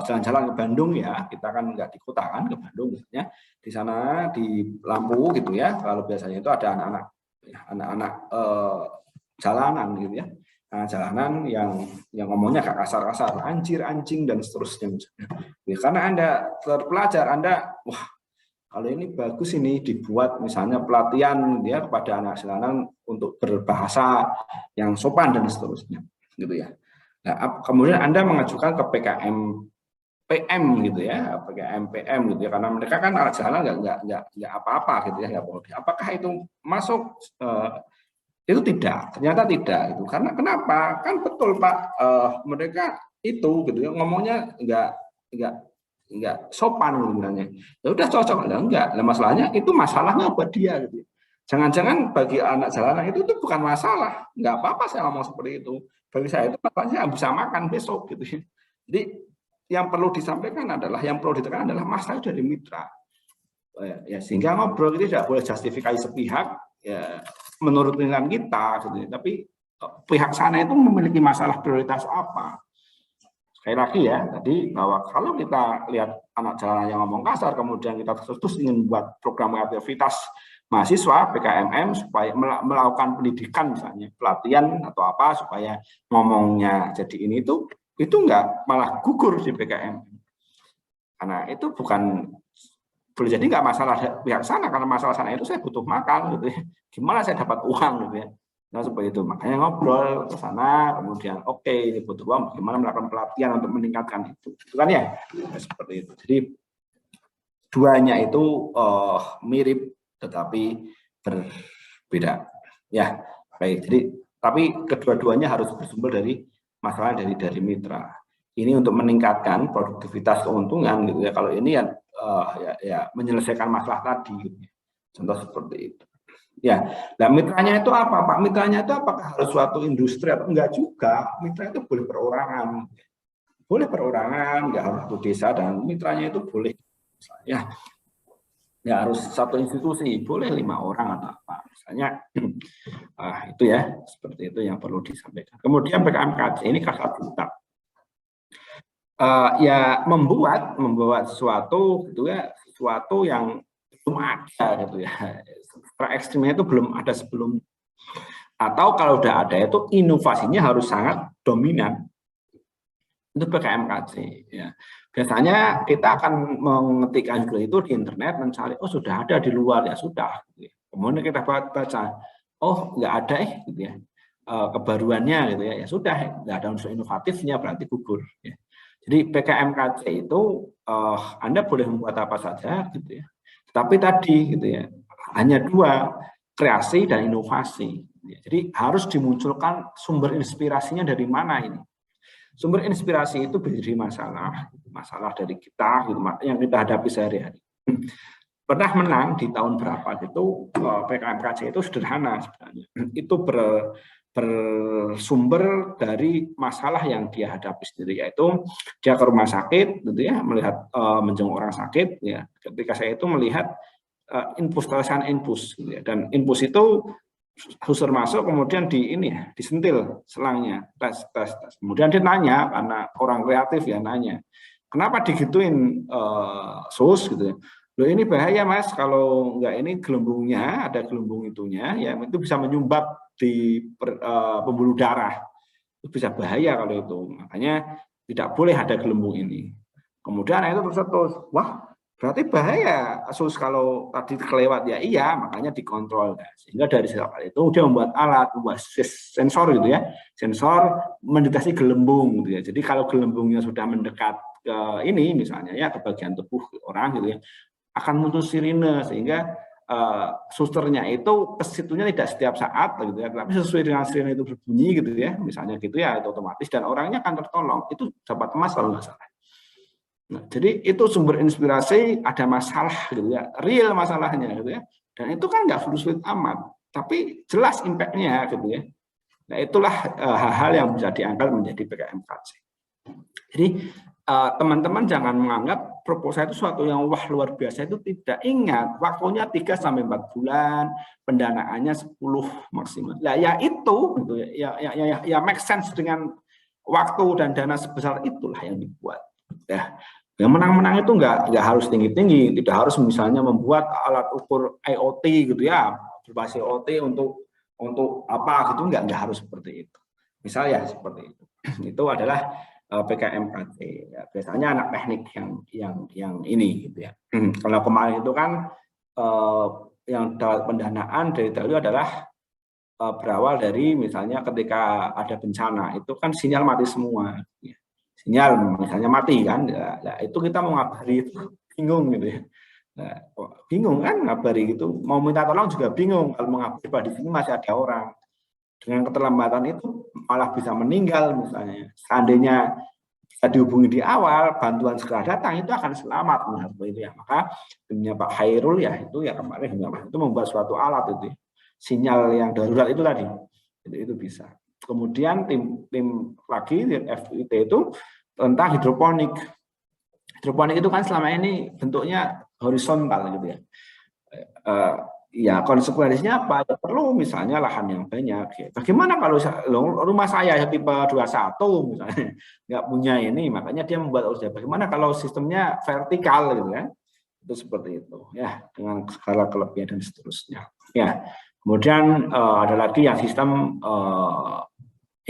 jalan-jalan ke Bandung ya, kita kan nggak di kota kan, ke Bandung misalnya, di sana di lampu gitu ya, kalau biasanya itu ada anak-anak jalanan gitu ya, jalanan yang ngomongnya agak kasar-kasar, anjir, anjing dan seterusnya misalnya. Ya, karena Anda terpelajar, Anda wah kalau ini bagus ini dibuat misalnya pelatihan dia kepada anak jalanan untuk berbahasa yang sopan dan seterusnya gitu ya. Nah, kemudian Anda mengajukan ke PKM PM gitu ya, PKM PM gitu ya, karena mereka kan anak jalanan nggak apa-apa gitu ya, nggak boleh. Apakah itu masuk? Itu tidak, ternyata tidak gitu. Karena kenapa? Kan betul Pak, mereka itu gitu ya ngomongnya nggak sopan sebenarnya. Ya udah cocok lah enggak. Nah, masalahnya itu masalahnya buat dia gitu. Jangan-jangan bagi anak jalanan itu bukan masalah. Enggak apa-apa saya ngomong seperti itu. Bagi saya itu masalahnya bisa makan besok gitu. Jadi yang perlu disampaikan adalah, yang perlu ditekan adalah masalah dari mitra. Ya, sehingga ngobrol itu tidak boleh justifikasi sepihak ya menurut dengan kita gitu. Tapi pihak sana itu memiliki masalah prioritas apa? Sekali lagi ya, tadi bahwa kalau kita lihat anak jalanan yang ngomong kasar, kemudian kita terus ingin buat program aktivitas mahasiswa PKMM supaya melakukan pendidikan misalnya pelatihan atau apa supaya ngomongnya jadi ini itu enggak malah gugur di PKM. Karena itu bukan boleh jadi nggak masalah pihak sana, karena masalah sana itu saya butuh makan gitu ya. Gimana saya dapat uang gitu ya. Nah seperti itu, makanya ngobrol ke sana, kemudian oke, ini butuh uang, bagaimana melakukan pelatihan untuk meningkatkan itu kan ya, seperti itu. Jadi duanya itu mirip tetapi berbeda, ya baik. Jadi tapi kedua-duanya harus bersumber dari masalah dari mitra. Ini untuk meningkatkan produktivitas keuntungan gitu ya. Kalau ini ya menyelesaikan masalah tadi, gitu. Contoh seperti itu. Ya, nah mitranya itu apa, Pak? Mitranya itu apakah harus suatu industri atau enggak juga? Mitra itu boleh perorangan, enggak harus satu desa, dan mitranya itu boleh, ya harus satu institusi, boleh 5 orang atau apa, misalnya. Itu ya, seperti itu yang perlu disampaikan. Kemudian PKMKC ini kasat mata, ya membuat sesuatu gitu ya, sesuatu yang belum ada gitu ya. Secara ekstrimnya itu belum ada sebelum, atau kalau udah ada itu inovasinya harus sangat dominan. Itu PKMKC ya. Biasanya kita akan mengetikkan itu di internet, mencari oh sudah ada di luar, ya sudah gitu ya. Kemudian kita baca oh nggak ada gitu ya, kebaruannya gitu ya, ya sudah nggak ada unsur inovatifnya, berarti gugur ya. Jadi PKMKC itu Anda boleh membuat apa saja gitu ya. Tapi tadi gitu ya, hanya 2, kreasi dan inovasi. Jadi harus dimunculkan sumber inspirasinya dari mana ini. Sumber inspirasi itu dari masalah dari kita gitu, yang kita hadapi sehari-hari. Pernah menang di tahun berapa gitu, PKMKC itu sederhana sebenarnya. Itu bersumber dari masalah yang dia hadapi sendiri, yaitu dia ke rumah sakit gitu ya, melihat menjenguk orang sakit ya. Ketika saya itu melihat tulisan infus gitu ya. Dan infus itu suster masuk kemudian disentil selangnya, tes. Kemudian dia nanya, karena orang kreatif ya, nanya, kenapa digituin sus gitu ya. Loh, ini bahaya Mas, kalau enggak ini gelembungnya, ada gelembung itunya, ya itu bisa menyumbat di pembuluh darah. Itu bisa bahaya kalau itu. Makanya tidak boleh ada gelembung ini. Kemudian itu terus, wah berarti bahaya sus kalau tadi kelewat ya, iya, makanya dikontrol. Sehingga dari saat itu dia membuat alat, membuat sensor gitu ya, sensor mendeteksi gelembung gitu ya. Jadi kalau gelembungnya sudah mendekat ke ini misalnya ya, ke bagian tubuh orang gitu ya, akan muncul sirine, sehingga susternya itu ke situnya tidak setiap saat gitu ya, tapi sesuai dengan sirine itu berbunyi gitu ya, misalnya gitu ya, itu otomatis dan orangnya akan tertolong. Itu dapat emas kalau nggak salah. Nah, jadi itu sumber inspirasi, ada masalah gitu ya, real masalahnya gitu ya, dan itu kan nggak sulit amat, tapi jelas impact-nya gitu ya. Nah, itulah hal-hal yang bisa diangkat menjadi PKMKC. Jadi teman-teman jangan menganggap proposal itu suatu yang wah luar biasa, itu tidak. Ingat, waktunya 3-4 bulan, pendanaannya 10 maksimal. Nah, ya itu gitu ya make sense dengan waktu dan dana sebesar itulah yang dibuat. Ya. Yang menang-menang itu nggak harus tinggi-tinggi, tidak harus misalnya membuat alat ukur IoT gitu ya, berbasis IoT untuk apa gitu, nggak harus seperti itu. Misalnya seperti itu. Itu adalah PKMKC. Ya, biasanya anak teknik yang ini gitu ya. Kalau kemarin itu kan yang dapat pendanaan dari dahulu adalah berawal dari misalnya ketika ada bencana itu kan sinyal mati semua. Ya. Sinyal misalnya mati kan, ya, itu kita mau ngabari itu bingung gitu ya. Nah, bingung kan ngabari gitu, mau minta tolong juga bingung kalau mau ngabari di sini masih ada orang. Dengan keterlambatan itu malah bisa meninggal misalnya. Seandainya bisa dihubungi di awal, bantuan segera datang, itu akan selamat itu ya. Maka timnya Pak Hairul ya itu ya kemarin itu membuat suatu alat itu ya. Sinyal yang darurat itu tadi itu bisa. Kemudian tim lagi FIT itu tentang hidroponik. Hidroponik itu kan selama ini bentuknya horizontal gitu ya. Ya konsekuensinya apa? Ya, perlu misalnya lahan yang banyak. Ya. Bagaimana kalau rumah saya tipe 21 misalnya nggak punya ini, makanya dia membuat usaha. Bagaimana kalau sistemnya vertikal gitu kan? Itu seperti itu ya, dengan skala kelebihan dan seterusnya. Ya. Kemudian ada lagi yang sistem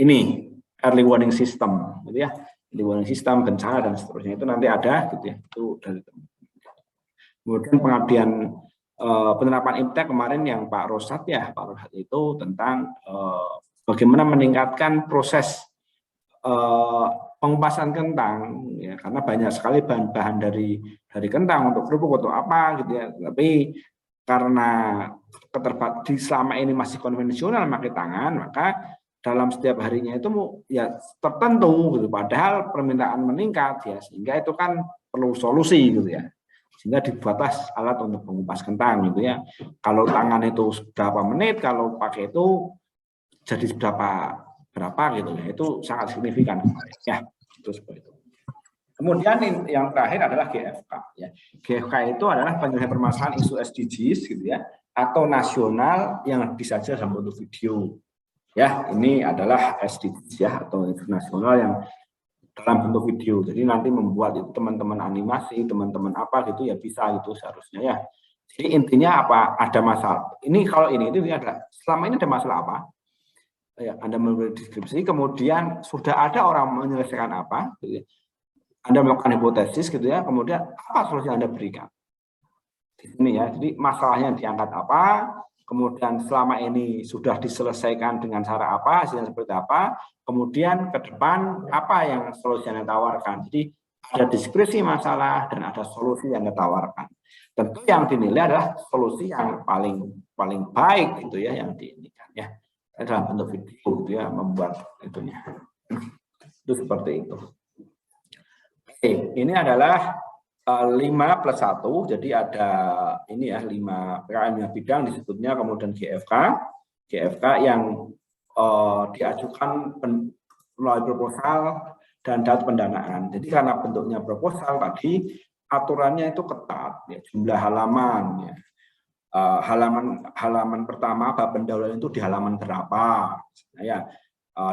ini early warning system gitu ya. Early warning system bencana dan seterusnya itu nanti ada gitu ya. Itu dari kemudian pengabdian penerapan IPTEK kemarin yang Pak Rosat ya, Pak Rosat itu tentang bagaimana meningkatkan proses pengupasan kentang ya, karena banyak sekali bahan-bahan dari kentang untuk kerupuk atau apa gitu ya, tapi karena selama ini masih konvensional pakai tangan, maka dalam setiap harinya itu ya tertentu gitu, padahal permintaan meningkat ya, sehingga itu kan perlu solusi gitu ya. Sehingga dibuatlah alat untuk mengupas kentang gitu ya. Kalau tangan itu berapa menit, kalau pakai itu jadi berapa gitu ya. Itu sangat signifikan ya. Itu seperti itu. Kemudian yang terakhir adalah GFK ya. GFK itu adalah penyelesaian permasalahan isu SDGs gitu ya, atau nasional yang disajikan dalam bentuk video. Ya, ini adalah SDGs ya, atau internasional yang dalam bentuk video. Jadi nanti membuat itu teman-teman animasi, teman-teman apa gitu ya bisa itu seharusnya ya. Jadi intinya apa? Ada masalah. Ini kalau ini itu ada selama ini ada masalah apa? Ya, Anda memberi deskripsi, kemudian sudah ada orang menyelesaikan apa? Gitu ya. Anda melakukan hipotesis gitu ya, kemudian apa solusi yang Anda berikan? Di sini ya. Jadi masalahnya diangkat apa? Kemudian selama ini sudah diselesaikan dengan cara apa, hasilnya seperti apa, kemudian ke depan apa yang solusi yang ditawarkan. Jadi ada deskripsi masalah dan ada solusi yang ditawarkan. Tentu yang dinilai adalah solusi yang paling baik itu ya, yang diinginkan ya. Dalam bentuk video gitu ya, membuat itunya. Itu seperti itu. Oke, ini adalah 5+1, jadi ada ini ya 5 PKM bidang disebutnya, kemudian GFK yang diajukan melalui proposal dan data pendanaan. Jadi karena bentuknya proposal tadi, aturannya itu ketat, ya, jumlah halaman, ya. Halaman pertama bab pendahuluan itu di halaman berapa, ya,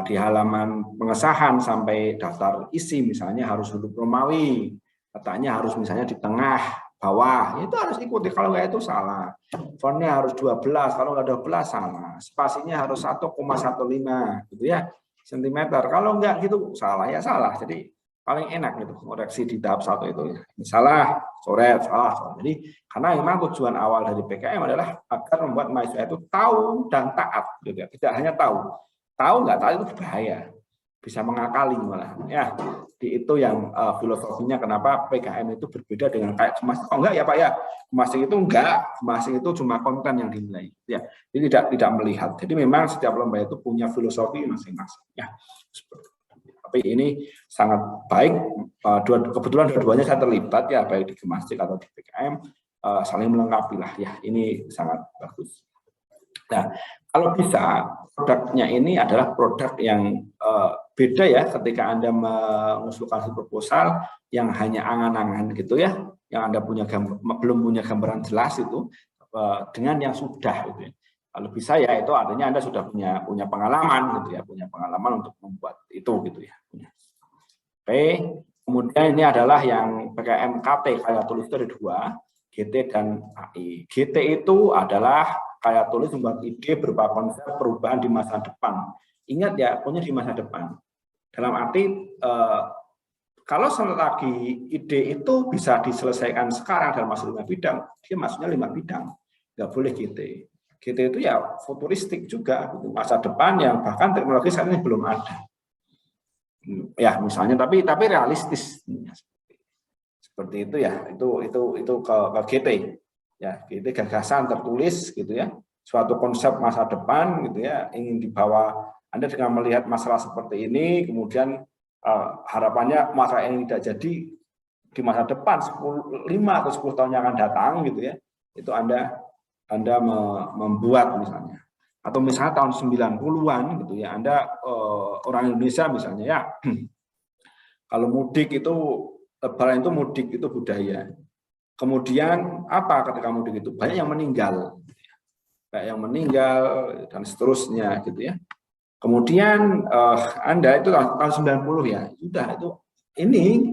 di halaman pengesahan sampai daftar isi misalnya harus huruf Romawi, letaknya harus misalnya di tengah bawah, itu harus ikuti, kalau nggak itu salah. Fontnya harus 12, kalau nggak 12 salah. Spasinya harus 1,15 gitu ya, sentimeter. Kalau nggak gitu salah ya salah. Jadi paling enak gitu koreksi di tahap 1 itu ya. Salah, coret, salah. Jadi karena memang tujuan awal dari PKM adalah agar membuat mahasiswa itu tahu dan taat gitu ya. Tidak hanya tahu nggak tahu itu berbahaya. Bisa mengakali malah ya. Itu yang filosofinya kenapa PKM itu berbeda dengan kayak Kemasing. Oh enggak ya Pak ya, Kemasing itu enggak, Kemasing itu cuma konten yang dinilai ya. Jadi tidak melihat. Jadi memang setiap lomba itu punya filosofi masing-masing ya. Tapi ini sangat baik, kebetulan dua-duanya saya terlibat ya, baik di Kemasing atau di PKM, saling melengkapi lah ya. Ini sangat bagus. Nah, kalau bisa produknya ini adalah produk yang beda ya ketika Anda mengusulkan proposal yang hanya angan-angan gitu ya, yang Anda belum punya gambaran jelas itu dengan yang sudah gitu ya. Kalau bisa ya itu artinya Anda sudah punya pengalaman gitu ya, punya pengalaman untuk membuat itu gitu ya. Oke, kemudian ini adalah yang PKM KT karya tulis itu ada 2, GT dan AI. GT itu adalah karya tulis membuat ide berupa konsep perubahan di masa depan. Ingat ya, punya di masa depan. Dalam arti kalau selagi ide itu bisa diselesaikan sekarang dalam masa 5 bidang, dia masuknya 5 bidang, nggak boleh GT. GT itu ya futuristik juga, masa depan yang bahkan teknologi saat ini belum ada. Ya misalnya, tapi realistis. Seperti itu ya, itu ke GT. Ya, GT gagasan tertulis gitu ya, suatu konsep masa depan gitu ya, ingin dibawa. Anda dengan melihat masalah seperti ini, kemudian harapannya masalah ini tidak jadi di masa depan 5 atau 10 tahun yang akan datang gitu ya, itu Anda membuat misalnya, atau misalnya tahun 90-an gitu ya, Anda orang Indonesia misalnya ya, kalau mudik itu Lebaran itu mudik itu budaya. Kemudian apa ketika mudik itu banyak yang meninggal dan seterusnya gitu ya. Kemudian Anda itu tahun 90 ya, sudah itu ini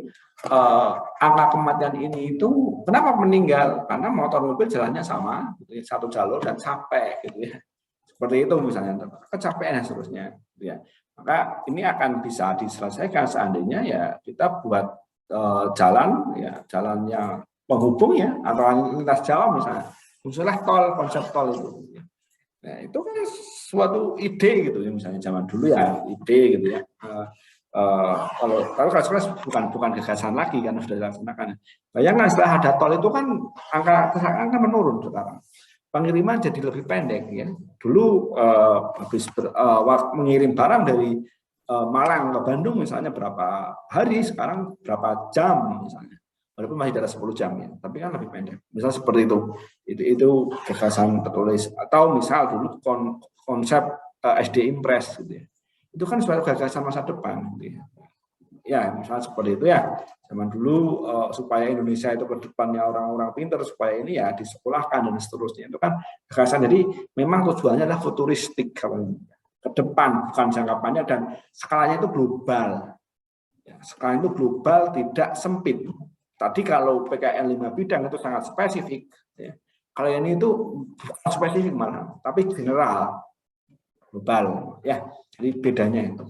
angka kematian ini itu kenapa meninggal? Karena motor mobil jalannya sama, gitu ya, satu jalur dan capek, gitu ya. Seperti itu misalnya, kecapean dan seterusnya. Gitu ya. Maka ini akan bisa diselesaikan seandainya ya kita buat jalan, ya jalannya penghubung ya, atau lintas Jawa misalnya, misalnya tol, konsep tol itu. Nah, itu kan suatu ide gitu ya, misalnya zaman dulu ya ide gitu ya. Kalau bukan gagasan lagi kan sudah dilaksanakan. Bayangkan setelah ada tol itu kan angka menurun sekarang. Pengiriman jadi lebih pendek ya. Dulu habis mengirim barang dari Malang ke Bandung misalnya berapa hari, sekarang berapa jam misalnya. Walaupun masih ada 10 jam ya, tapi kan lebih pendek. Misal seperti itu gagasan tertulis. Atau misal dulu konsep SD Impress gitu ya. Itu kan suatu gagasan masa depan gitu ya. Ya, misalnya seperti itu ya. Zaman dulu supaya Indonesia itu ke depannya orang-orang pintar, supaya ini ya disekolahkan dan seterusnya. Itu kan gagasan. Jadi memang tujuannya adalah futuristik ke depan, bukan jangka panjang, dan skalanya itu global. Ya, skalanya itu global, tidak sempit. Tadi kalau PKN 5 bidang itu sangat spesifik. Ya. Kalau ini itu bukan spesifik malah, tapi general, global. Ya, jadi bedanya itu.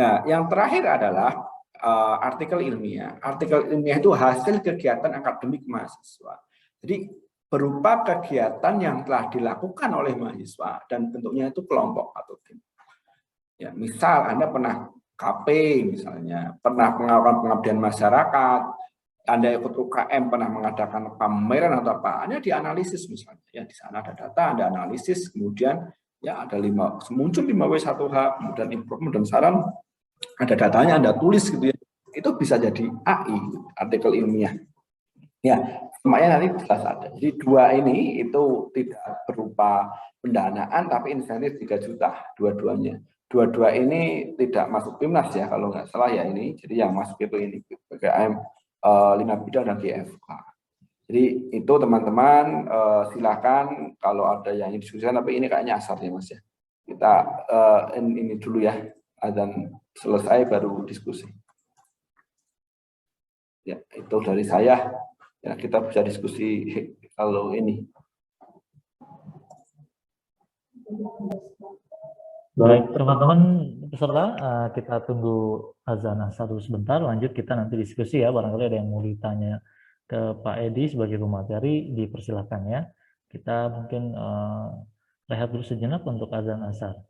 Nah, yang terakhir adalah artikel ilmiah. Artikel ilmiah itu hasil kegiatan akademik mahasiswa. Jadi berupa kegiatan yang telah dilakukan oleh mahasiswa dan bentuknya itu kelompok atau tim. Ya, misal Anda pernah KP misalnya, pernah melakukan pengabdian masyarakat, Anda ikut UKM, pernah mengadakan pameran atau apa, Anda dianalisis misalnya, ya di sana ada data, Anda analisis, kemudian ya ada muncul 5W1H, kemudian improvement dan saran, ada datanya Anda tulis gitu ya, itu bisa jadi AI, artikel ilmiah. Ya, semuanya nanti jelas ada. Jadi 2 ini itu tidak berupa pendanaan, tapi insentif 3 juta, dua-duanya. Dua-dua ini tidak masuk PIMNAS ya, kalau nggak salah ya ini. Jadi yang masuk itu ini, PKM 5 bidang dan GFK. Jadi itu teman-teman silakan kalau ada yang ingin diskusikan, tapi ini kayaknya asar ya Mas ya. Kita ini dulu ya, dan selesai baru diskusi. Ya, itu dari saya. Ya, kita bisa diskusi kalau ini. Baik, teman-teman peserta, kita tunggu azan asar dulu sebentar, lanjut kita nanti diskusi ya, barangkali ada yang mau ditanya ke Pak Edi sebagai pemateri, dipersilakan ya. Kita mungkin rehat dulu sejenak untuk azan asar.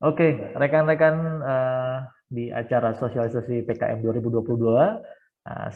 Oke, rekan-rekan di acara sosialisasi PKM 2022,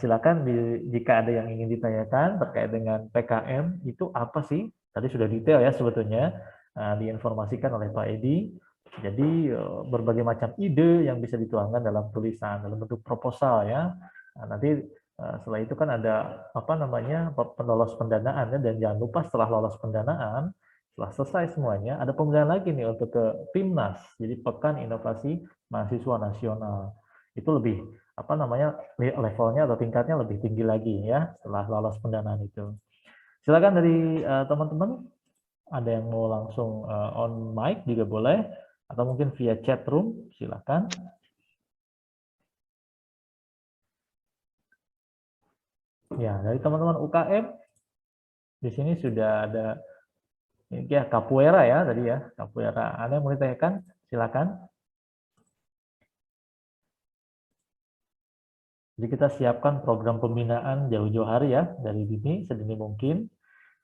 silakan jika ada yang ingin ditanyakan terkait dengan PKM itu apa sih? Tadi sudah detail ya sebetulnya diinformasikan oleh Pak Edi. Jadi berbagai macam ide yang bisa dituangkan dalam tulisan dalam bentuk proposal ya. Nanti setelah itu kan ada apa namanya pelolos pendanaan ya, dan jangan lupa setelah lolos pendanaan setelah selesai semuanya, ada pemilihan lagi nih untuk ke PIMNAS, jadi Pekan Inovasi Mahasiswa Nasional. Itu lebih apa namanya levelnya atau tingkatnya lebih tinggi lagi ya setelah lolos pendanaan itu. Silakan dari teman-teman ada yang mau langsung on mic juga boleh atau mungkin via chat room silakan. Ya dari teman-teman UKM di sini sudah ada ya capoeira ya tadi ya capoeira. Ada yang mau ditanyakan? Silakan. Jadi kita siapkan program pembinaan jauh-jauh hari ya dari dini sedini mungkin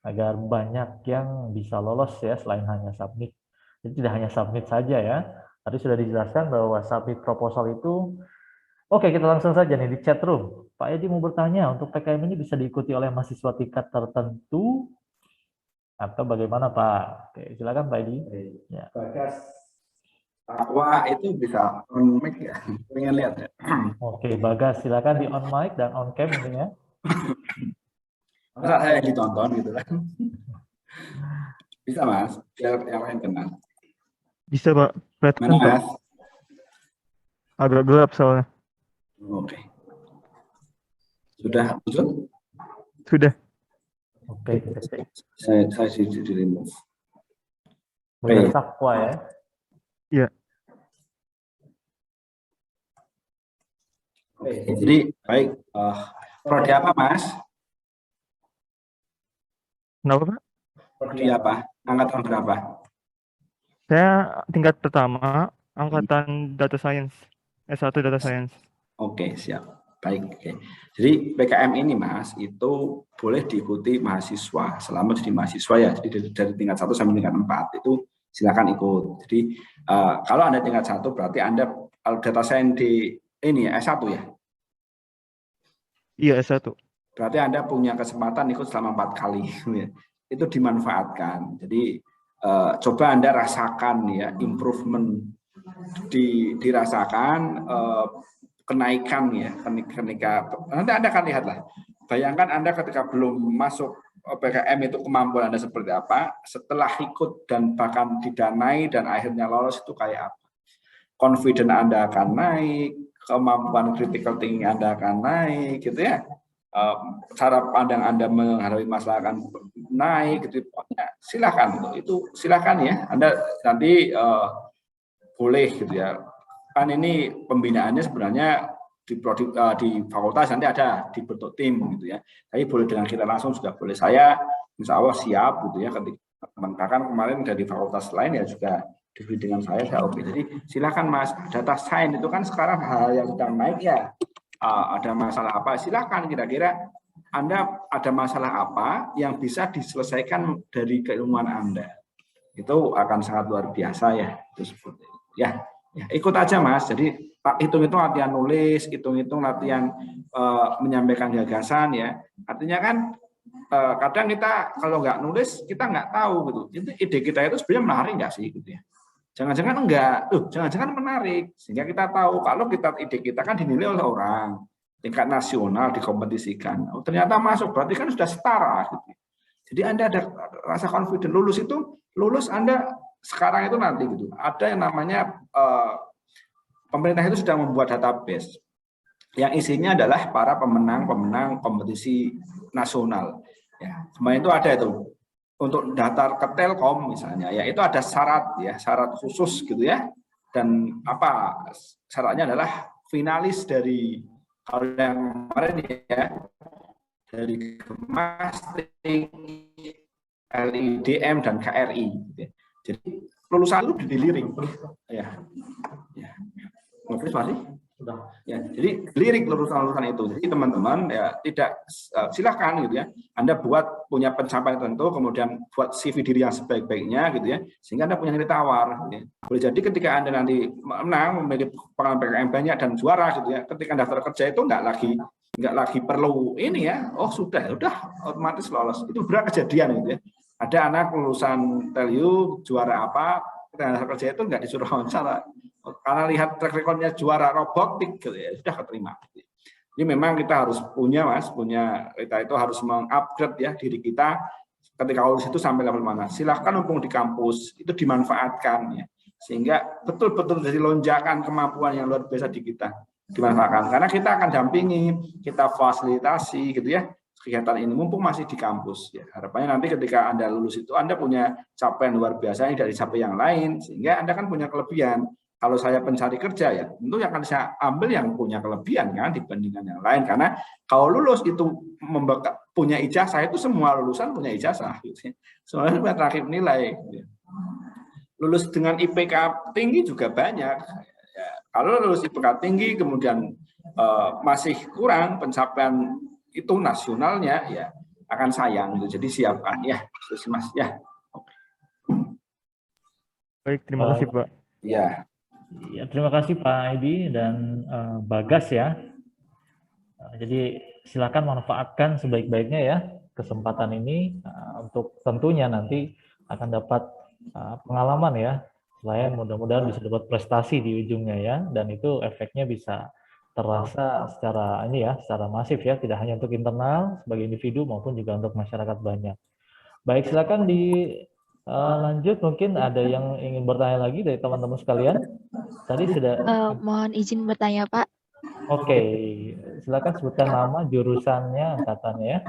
agar banyak yang bisa lolos ya selain hanya submit. Jadi tidak hanya submit saja ya. Tadi sudah dijelaskan bahwa submit proposal itu Oke, kita langsung saja nih di chat room. Pak Edi mau bertanya, untuk PKM ini bisa diikuti oleh mahasiswa tingkat tertentu atau bagaimana Pak? Oke, silakan Pak Edi. Ya. Bagas Takwa itu bisa on mic ya, pengen lihat ya. Oke, Bagas, silakan di on mic dan on cam intinya. Masa saya ditonton gitu kan? Bisa Mas, biar yang lain kenal. Bisa Pak, kelihatan Mana Pak. Mas? Agak gelap soalnya. Oke. Sudah muncul? Sudah. Oke, kita cek. Saya di remove. Bagas Oke. Takwa ya. Iya. Oke, jadi baik. Prodi apa Mas? Kenapa Pak? Prodi apa? Angkatan berapa? Saya tingkat pertama, angkatan Data Science. S1 Data Science. Oke, siap. Baik. Oke. Jadi PKM ini Mas, itu boleh diikuti mahasiswa selama jadi mahasiswa ya. Jadi dari tingkat 1 sampai tingkat 4 itu silakan ikut. Jadi kalau Anda tingkat 1 berarti Anda kalau data science di ini ya S1 ya. Iya, S1. Berarti Anda punya kesempatan ikut selama 4 kali. Itu dimanfaatkan. Jadi coba Anda rasakan ya improvement dirasakan kenaikan ya ketika nanti Anda akan lihatlah. Bayangkan Anda ketika belum masuk PKM itu kemampuan Anda seperti apa, setelah ikut dan bahkan didanai dan akhirnya lolos itu kayak apa. Confident Anda akan naik, kemampuan critical thinking Anda akan naik gitu ya. Cara pandang Anda menghadapi masalah akan naik gitu. Silakan itu silakan ya. Anda nanti boleh gitu ya. Kan ini pembinaannya sebenarnya di fakultas nanti ada dibentuk tim gitu ya. Tapi boleh dengan kita langsung juga boleh. Saya insya Allah siap gitu ya. Ketika teman-teman kemarin dari fakultas lain ya juga dengan saya oke. Jadi silakan Mas. Data science itu kan sekarang hal yang sedang naik ya. Ada masalah apa? Silakan kira-kira Anda ada masalah apa yang bisa diselesaikan dari keilmuan Anda. Itu akan sangat luar biasa ya. Itu seperti itu. Ya, ikut aja Mas. Jadi hitung-hitung latihan nulis, hitung-hitung latihan menyampaikan gagasan ya. Artinya kan kadang kita kalau nggak nulis kita nggak tahu gitu. Itu ide kita itu sebenarnya menarik nggak sih gitu ya. Jangan-jangan enggak, jangan-jangan menarik. Sehingga kita tahu kalau ide kita kan dinilai oleh orang tingkat nasional dikompetisikan. Ternyata masuk berarti kan sudah setara gitu. Jadi Anda ada rasa confident lulus Anda sekarang itu nanti gitu. Ada yang namanya pemerintah itu sudah membuat database yang isinya adalah para pemenang kompetisi nasional. Ya, semuanya itu ada itu. Untuk daftar ke Telkom misalnya, ya itu ada syarat khusus gitu ya. Dan apa syaratnya adalah finalis dari kalau yang kemarin ya dari Kemastik, LIDM dan KRI. Gitu ya. Jadi lulusan itu diliring, ya. Ngobrol masih? Sudah. Ya, jadi lirik lulusan-lulusan itu. Jadi teman-teman ya tidak silakan gitu ya. Anda punya pencapaian tertentu, kemudian buat CV diri yang sebaik-baiknya gitu ya. Sehingga Anda punya nilai tawar. Gitu ya. Boleh jadi ketika Anda nanti menang, memiliki pengalaman PKM banyak dan juara gitu ya. Ketika daftar kerja itu nggak lagi perlu ini ya. Oh sudah otomatis lolos. Itu berat kejadian gitu ya. Ada anak lulusan TELU juara apa, ketika daftar kerja itu nggak disuruh wawancara. Karena lihat track record-nya juara robotik gitu ya, sudah keterima. Jadi memang kita harus kita itu harus mengupgrade ya diri kita ketika lulus itu sampai level mana. Silahkan mumpung di kampus itu dimanfaatkan ya, sehingga betul-betul jadi lonjakan kemampuan yang luar biasa di kita dimanfaatkan. Karena kita akan dampingi, kita fasilitasi gitu ya kegiatan ini mumpung masih di kampus ya. Harapannya nanti ketika Anda lulus itu Anda punya capaian luar biasa yang dari dicapai yang lain, sehingga Anda kan punya kelebihan. Kalau saya pencari kerja ya tentu yang akan saya ambil yang punya kelebihan kan dibandingkan yang lain, karena kalau lulus itu punya ijazah itu semua lulusan punya ijazah gitu ya. Soalnya terakhir nilai gitu ya. Lulus dengan IPK tinggi juga banyak ya. Kalau lulus IPK tinggi kemudian masih kurang pencapaian itu nasionalnya ya akan sayang gitu. Jadi siapkan ya terus Mas ya. Baik, terima kasih Pak. Ya. Ya, terima kasih Pak Edi dan Bagas ya. Jadi silakan manfaatkan sebaik-baiknya ya kesempatan ini untuk tentunya nanti akan dapat pengalaman ya. Selain mudah-mudahan bisa dapat prestasi di ujungnya ya, dan itu efeknya bisa terasa secara ini ya, secara masif ya, tidak hanya untuk internal sebagai individu maupun juga untuk masyarakat banyak. Baik, silakan lanjut, mungkin ada yang ingin bertanya lagi dari teman-teman sekalian. Tadi sudah. Mohon izin bertanya, Pak. Oke, silakan sebutkan nama, jurusannya, angkatannya ya.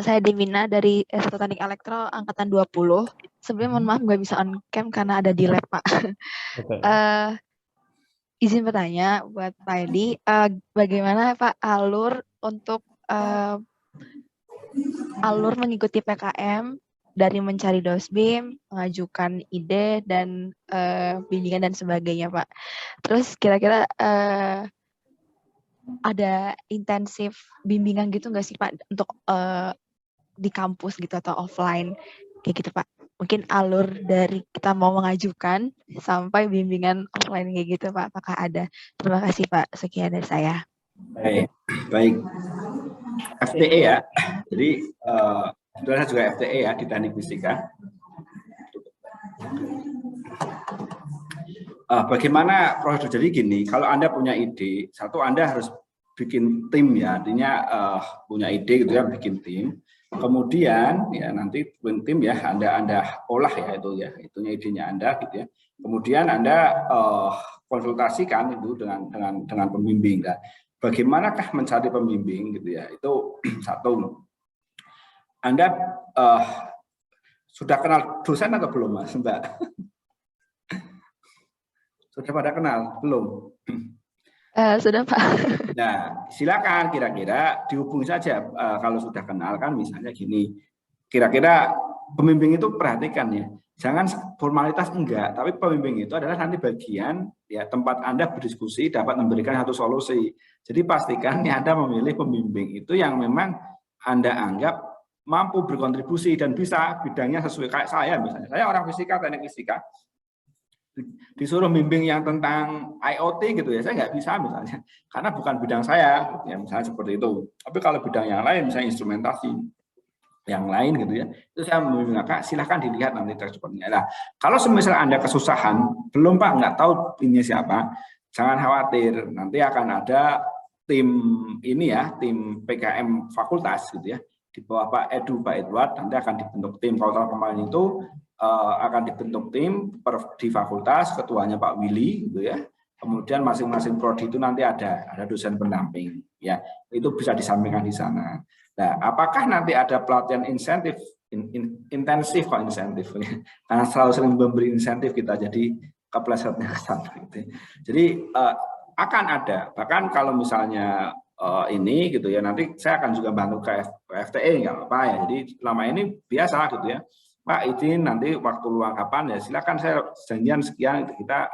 Saya Demina dari S1 Teknik Elektro angkatan 20. Sebelumnya mohon maaf nggak bisa on cam karena ada di lab, Pak. Oke. Izin bertanya buat Pak Edi, bagaimana Pak alur untuk alur mengikuti PKM dari mencari dosbim, mengajukan ide dan bimbingan dan sebagainya, Pak. Terus kira-kira ada intensif bimbingan gitu nggak sih Pak untuk di kampus gitu atau offline kayak gitu Pak? Mungkin alur dari kita mau mengajukan sampai bimbingan offline kayak gitu Pak, apakah ada? Terima kasih Pak, sekian dari saya. Baik. FTE ya. Jadi sebenarnya juga FTE ya di teknik fisika. Bagaimana prosedur? Jadi gini, kalau Anda punya ide, satu Anda harus bikin tim ya, artinya punya ide gitu ya, bikin tim. Kemudian ya nanti bikin tim ya, Anda olah ya itu ya, itunya idenya Anda gitu ya. Kemudian Anda konsultasikan itu dengan pembimbing. Nah, bagaimanakah mencari pembimbing gitu ya? Itu satu. Anda sudah kenal dosen atau belum, Mas, Mbak? Sudah pada kenal? Belum? Sudah Pak. Nah, silakan kira-kira dihubungi saja kalau sudah kenal kan, misalnya gini. Kira-kira pembimbing itu perhatikan ya. Jangan formalitas enggak, tapi pembimbing itu adalah nanti bagian ya tempat Anda berdiskusi dapat memberikan satu solusi. Jadi pastikan ya Anda memilih pembimbing itu yang memang Anda anggap mampu berkontribusi dan bisa bidangnya sesuai kayak saya misalnya. Saya orang fisika, teknik fisika. Disuruh bimbing yang tentang IoT gitu ya, saya nggak bisa misalnya, karena bukan bidang saya, ya misalnya seperti itu. Tapi kalau bidang yang lain, misalnya instrumentasi yang lain gitu ya, itu saya membimbing Kak, silahkan dilihat nanti responnya. Nah, kalau semisal Anda kesusahan, belum Pak, nggak tahu timnya siapa, jangan khawatir, nanti akan ada tim ini ya, tim PKM fakultas gitu ya, di bawah Pak Edward, nanti akan dibentuk tim. Kalau kemarin itu akan dibentuk tim di fakultas, ketuanya Pak Willy gitu ya. Kemudian masing-masing prodi itu nanti ada dosen pendamping ya. Itu bisa disampaikan di sana. Nah, apakah nanti ada pelatihan insentif intensif kok insentif ya. Karena selalu sering memberi insentif kita jadi keplesetnya ke sana gitu. Jadi akan ada. Bahkan kalau misalnya ini gitu ya, nanti saya akan juga bantu ke FTE nggak apa-apa ya. Jadi selama ini biasa gitu ya. Pak, izin nanti waktu luang kapan ya silakan, saya janjian sekian kita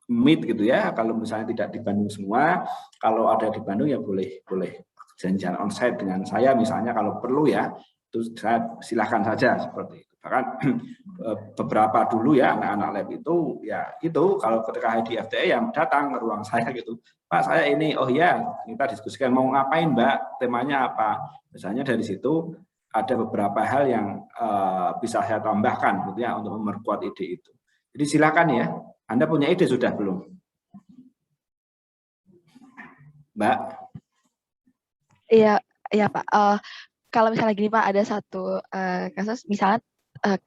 meet gitu ya. Kalau misalnya tidak di Bandung semua, kalau ada di Bandung ya boleh janjian onsite dengan saya misalnya kalau perlu ya. Itu saya silakan saja seperti itu. Bahkan beberapa dulu ya anak-anak lab itu ya itu kalau ketika di FTE yang datang ke ruang saya gitu. Pak, saya ini, oh ya kita diskusikan mau ngapain Mbak, temanya apa. Misalnya dari situ ada beberapa hal yang bisa saya tambahkan gitu ya untuk memperkuat ide itu. Jadi silakan ya. Anda punya ide sudah belum? Mbak? Iya Pak. Kalau misalnya gini Pak, ada satu kasus misalnya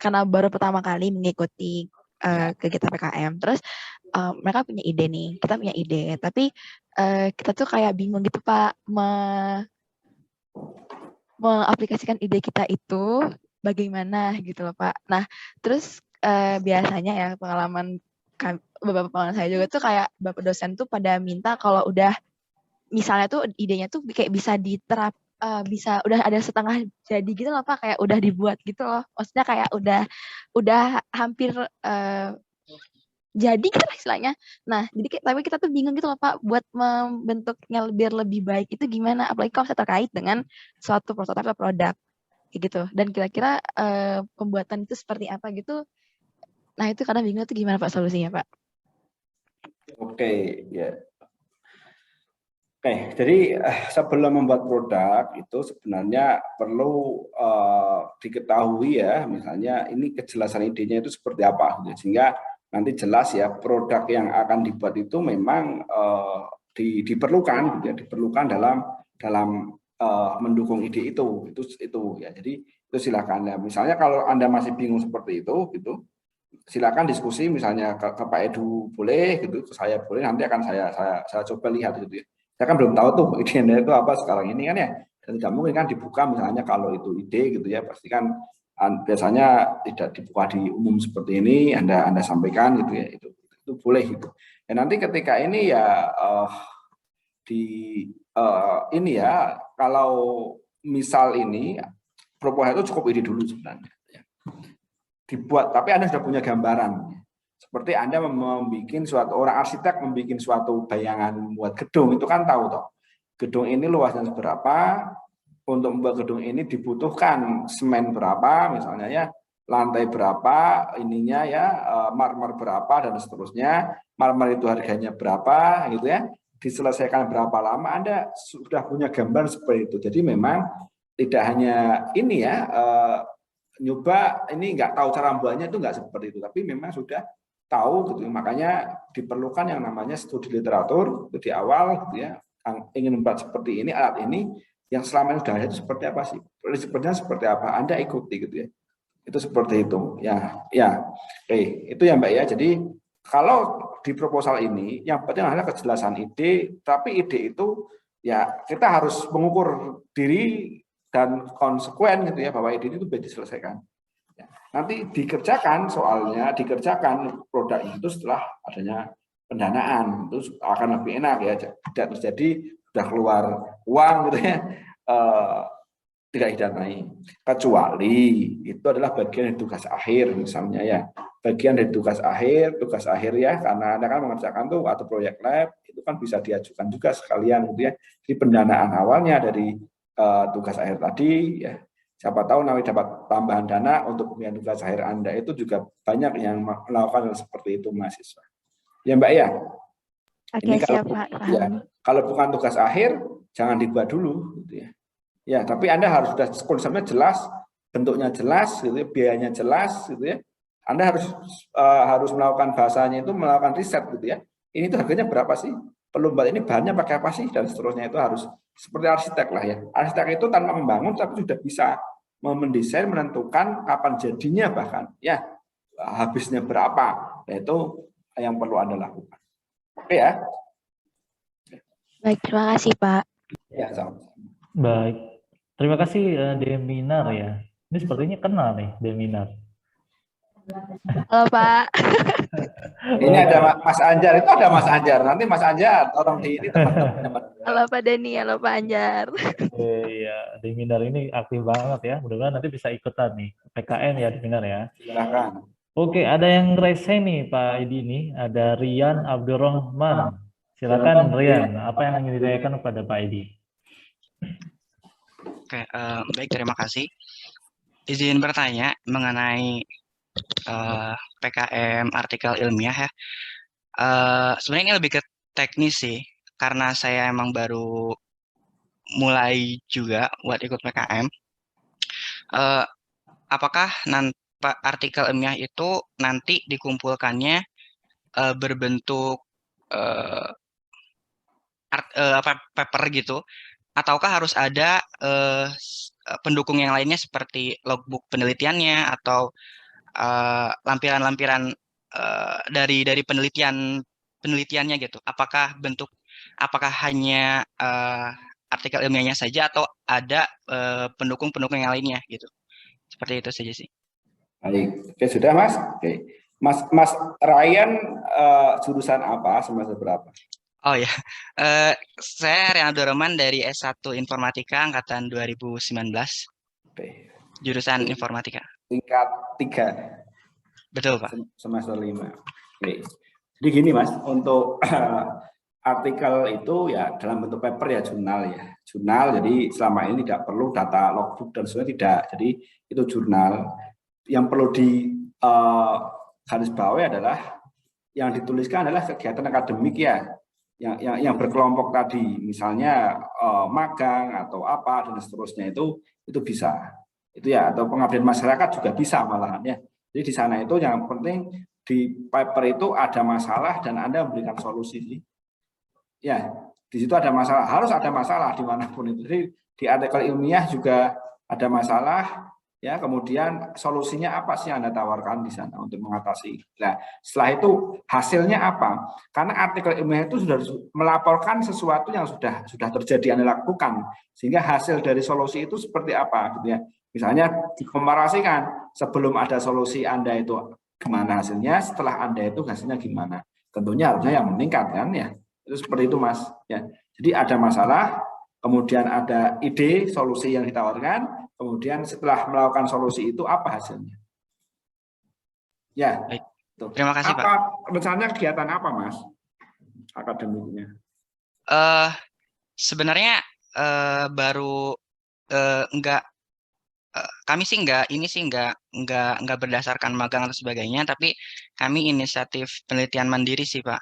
karena baru pertama kali mengikuti kegiatan PKM, terus mereka punya ide nih, kita punya ide, tapi kita tuh kayak bingung gitu Pak mengaplikasikan ide kita itu bagaimana gitu loh Pak. Nah, terus biasanya ya beberapa pengalaman saya juga tuh kayak bapak dosen tuh pada minta kalau udah misalnya tuh idenya tuh kayak bisa diterap, bisa udah ada setengah jadi gitu loh Pak, kayak udah dibuat gitu loh. Maksudnya kayak udah hampir jadi gitu lah istilahnya. Nah, jadi tapi kita tuh bingung gitu loh Pak buat membentuknya biar lebih baik itu gimana, apalagi kalau terkait dengan suatu prototipe atau produk kayak gitu. Dan kira-kira pembuatan itu seperti apa gitu. Nah, itu kadang bingung tuh gimana Pak solusinya Pak? Oke, ya. Oke, jadi sebelum membuat produk itu sebenarnya perlu diketahui ya, misalnya ini kejelasan idenya itu seperti apa, gitu. Sehingga nanti jelas ya produk yang akan dibuat itu memang diperlukan, gitu ya, diperlukan dalam mendukung ide itu ya. Jadi itu silakan ya. Misalnya kalau Anda masih bingung seperti itu, gitu, silakan diskusi misalnya ke Pak Edu boleh, gitu, ke saya boleh, nanti akan saya coba lihat gitu ya. Saya kan belum tahu tuh idenya itu apa sekarang ini kan ya, dan tidak mungkin kan dibuka misalnya kalau itu ide gitu ya, pasti kan biasanya tidak dibuka di umum seperti ini, Anda sampaikan gitu ya, itu boleh gitu. Dan nanti ketika ini ya ini ya, kalau misal ini proposal itu cukup ide dulu sebenarnya ya. Dibuat, tapi Anda sudah punya gambaran. Seperti Anda membuat suatu orang arsitek membuat suatu bayangan buat gedung, itu kan tahu toh. Gedung ini luasnya seberapa, untuk membuat gedung ini dibutuhkan semen berapa misalnya ya, lantai berapa ininya ya, marmer berapa dan seterusnya. Marmer itu harganya berapa gitu ya. Diselesaikan berapa lama, Anda sudah punya gambar seperti itu. Jadi memang tidak hanya ini ya, nyoba ini nggak tahu cara membuatnya itu nggak seperti itu, tapi memang sudah tahu gitu. Makanya diperlukan yang namanya studi literatur itu di awal gitu ya. Yang ingin membuat seperti ini, alat ini yang selama ini sudah ada itu seperti apa sih? Prinsipnya seperti apa? Anda ikuti gitu ya. Itu seperti itu. Ya. Oke, itu ya Mbak ya. Jadi kalau di proposal ini yang penting adalah kejelasan ide, tapi ide itu ya kita harus mengukur diri dan konsekuen gitu ya, bahwa ide itu bisa diselesaikan. Nanti dikerjakan soalnya, dikerjakan produk itu setelah adanya pendanaan, itu akan lebih enak ya, tidak terjadi sudah keluar uang gitu ya, tidak didanai, kecuali itu adalah bagian dari tugas akhir misalnya ya, bagian dari tugas akhir ya, karena Anda kan mengerjakan tuh atau proyek lab, itu kan bisa diajukan juga sekalian gitu ya, jadi pendanaan awalnya dari tugas akhir tadi ya. Siapa tahu nanti dapat tambahan dana untuk pembiayaan tugas akhir Anda, itu juga banyak yang melakukan seperti itu mahasiswa. Ya Mbak ya. Oke, Ini kalau, siap Pak. ya, kalau bukan tugas akhir, jangan dibuat dulu. Gitu ya. Ya, tapi Anda harus sudah konsepnya jelas, bentuknya jelas, gitu ya, biayanya jelas, gitu ya. Anda harus melakukan bahasanya itu melakukan riset, gitu ya. Ini tuh harganya berapa sih? Perlu buat ini bahannya pakai apa sih? Dan seterusnya itu harus seperti arsitek lah ya. Arsitek itu tanpa membangun tapi sudah bisa mendesain, menentukan kapan jadinya bahkan ya, habisnya berapa. Nah, itu yang perlu Anda lakukan. Oke ya. Baik, terima kasih Pak. Ya, sama-sama. Baik. Terima kasih Deminar ya. Ini sepertinya kenal nih Deminar. Halo Pak. Ini ada Mas Anjar, itu ada Mas Anjar. Nanti Mas Anjar, tolong di ini teman-teman. Halo Pak Deni, halo Pak Anjar. Iya, Deminar ini aktif banget ya. Mudah-mudahan nanti bisa ikutan nih. PKN ya Deminar ya. Silakan. Oke, ada yang raise hand nih Pak Edi nih. Ada Rian Abdurrahman. Silakan Rian, apa yang ingin ditanyakan kepada Pak Edi? Oke, baik, terima kasih. Izin bertanya mengenai PKM artikel ilmiah ya. Sebenarnya ini lebih ke teknis sih, karena saya emang baru mulai juga buat ikut PKM. Apakah nanti artikel ilmiah itu nanti dikumpulkannya berbentuk paper gitu, ataukah harus ada pendukung yang lainnya seperti logbook penelitiannya atau lampiran-lampiran dari penelitiannya gitu? Apakah hanya artikel ilmiahnya saja atau ada pendukung-pendukung yang lainnya gitu? Seperti itu saja sih. Baik, oke sudah Mas. Oke, Mas Ryan jurusan apa, semester berapa? Oh ya, saya Rian Abdurrahman dari S1 Informatika angkatan 2019. Oke. Jurusan Informatika. Tingkat 3. Betul Pak. Semester 5. Oke. Jadi gini Mas, untuk artikel itu ya dalam bentuk paper ya, jurnal ya. Jurnal, jadi selama ini tidak perlu data logbook dan sebagainya, tidak. Jadi itu jurnal. Yang perlu di garis bawahi adalah yang dituliskan adalah kegiatan akademik ya, yang berkelompok tadi, misalnya magang atau apa dan seterusnya itu bisa. Itu ya, atau pengabdian masyarakat juga bisa malahan ya. Jadi di sana itu yang penting di paper itu ada masalah dan Anda memberikan solusi. Ya, di situ ada masalah, harus ada masalah dimanapun itu. Jadi di artikel ilmiah juga ada masalah, ya. Kemudian solusinya apa sih yang Anda tawarkan di sana untuk mengatasi. Nah, setelah itu hasilnya apa? Karena artikel ilmiah itu sudah melaporkan sesuatu yang sudah terjadi Anda lakukan, sehingga hasil dari solusi itu seperti apa, gitu ya. Misalnya dikomparasikan sebelum ada solusi Anda itu gimana hasilnya, setelah Anda itu hasilnya gimana. Tentunya harusnya yang meningkat kan ya. Itu seperti itu Mas ya. Jadi ada masalah, kemudian ada ide solusi yang ditawarkan, kemudian setelah melakukan solusi itu apa hasilnya. Ya. Baik. Tuh. Terima kasih Pak. Rencananya kegiatan apa Mas akademiknya? Sebenarnya baru enggak, kami sih enggak berdasarkan magang atau sebagainya, tapi kami inisiatif penelitian mandiri sih Pak.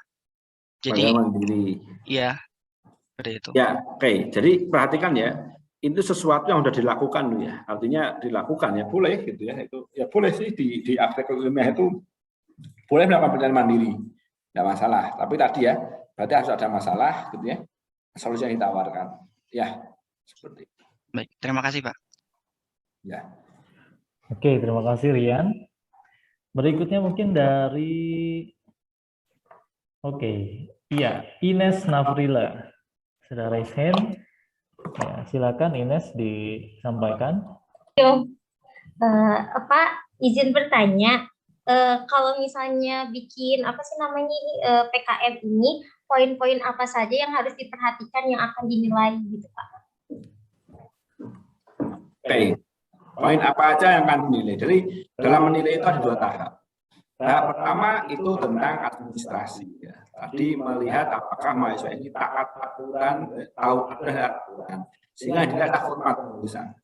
Jadi mandiri. Iya, seperti itu. Ya, oke. Jadi perhatikan ya, itu sesuatu yang sudah dilakukan loh ya. Artinya dilakukan ya, boleh gitu ya. Itu ya boleh sih di artikel ilmiah itu boleh melakukan penelitian mandiri. Tidak masalah. Tapi tadi ya, berarti harus ada masalah gitu ya. Solusi yang ditawarkan. Ya, seperti itu. Baik, terima kasih Pak. Ya. Oke, terima kasih Rian. Berikutnya mungkin dari iya, Ines Nafrila. Sudah raise hand. Ya, silakan Ines disampaikan. Izin bertanya, kalau misalnya bikin apa sih namanya ini PKM ini, poin-poin apa saja yang harus diperhatikan yang akan dinilai gitu Pak? Oke. Poin apa aja yang akan dinilai? Jadi dalam menilai itu ada 2 tahap. Tahap pertama itu tentang administrasi. Ya. Tadi melihat apakah mahasiswa ini taat aturan, tahu aturan, sehingga dilihat format penulisan.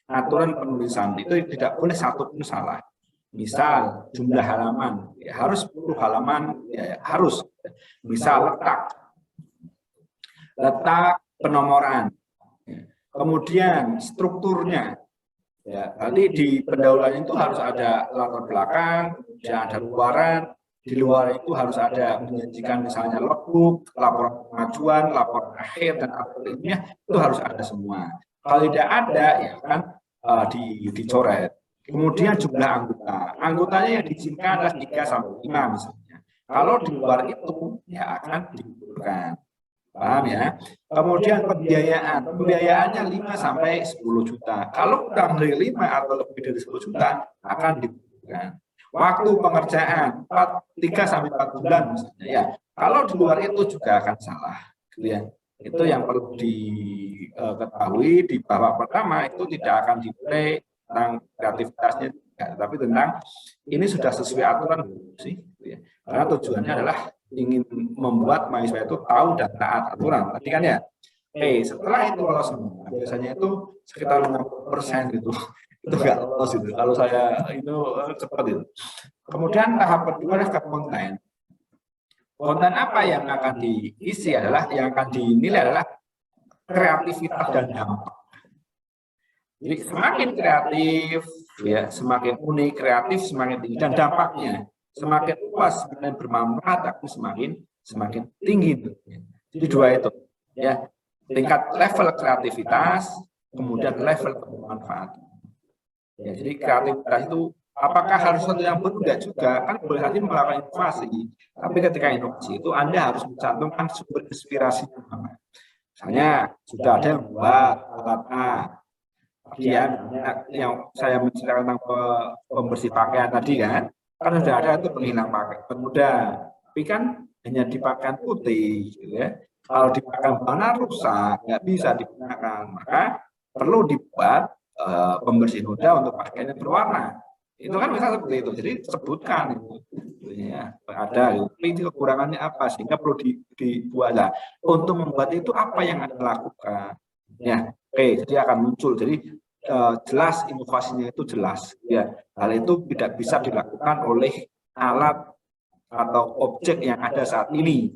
Aturan penulisan itu tidak boleh satu pun salah. Misal jumlah halaman, ya harus 10 halaman, ya harus. Misal letak penomoran, ya. Kemudian strukturnya. Ya, tadi di pendahuluan itu harus ada latar belakang, kemudian ada luaran, di luar itu harus ada menyajikan misalnya logbook, laporan pengajuan, laporan akhir, dan artikel ilmiah, itu harus ada semua. Kalau tidak ada, ya kan dicoret. Kemudian jumlah anggota. Anggotanya yang diizinkan adalah 3-5 misalnya. Kalau di luar itu, ya akan digugurkan. Paham ya? Kemudian pembiayaannya 5-10 juta. Kalau kurang dari 5 atau lebih dari 10 juta akan diberikan. Waktu pengerjaan 3-4 bulan misalnya ya. Kalau di luar itu juga akan salah. Ya. Itu yang perlu diketahui di babak pertama itu tidak akan dinilai tentang kreativitasnya, tapi tentang ini sudah sesuai aturan sih. Ya. Karena tujuannya adalah ingin membuat mahasiswa itu tahu dan taat aturan. Tadi kan ya. Oke, setelah itu kalau semua biasanya itu sekitar 50% gitu. Itu enggak lolos itu. Kalau saya itu cepat itu. Kemudian tahap kedua adalah konten. Konten apa yang akan diisi adalah yang akan dinilai adalah kreativitas dan dampak. Jadi semakin kreatif, ya semakin unik, kreatif semakin tinggi dan dampaknya semakin luas, semakin bermanfaat, tapi semakin tinggi. Jadi 2 itu, ya tingkat level kreativitas, kemudian level bermanfaat. Ya, jadi kreativitas itu apakah harus sesuatu yang baru? Enggak juga, kan boleh saja melakukan inovasi. Tapi ketika inovasi itu Anda harus mencantumkan sumber inspirasi pertama. Misalnya sudah ada yang buat alat A. Yang saya menceritakan tentang pembersih pakaian tadi kan sudah ada itu penghilang pakai pemuda, tapi kan hanya di pakaian putih, gitu ya. Kalau di pakaian warna rusak, nggak bisa digunakan, maka perlu dibuat pembersih noda untuk pakaian yang berwarna. Itu kan bisa seperti itu. Jadi sebutkan itu, ya ada. Tapi kekurangannya apa sehingga perlu dibuat. Nah, untuk membuat itu apa yang Anda lakukan? Ya, oke. Jadi akan muncul. Jadi jelas inovasinya itu jelas ya, hal itu tidak bisa dilakukan oleh alat atau objek yang ada saat ini.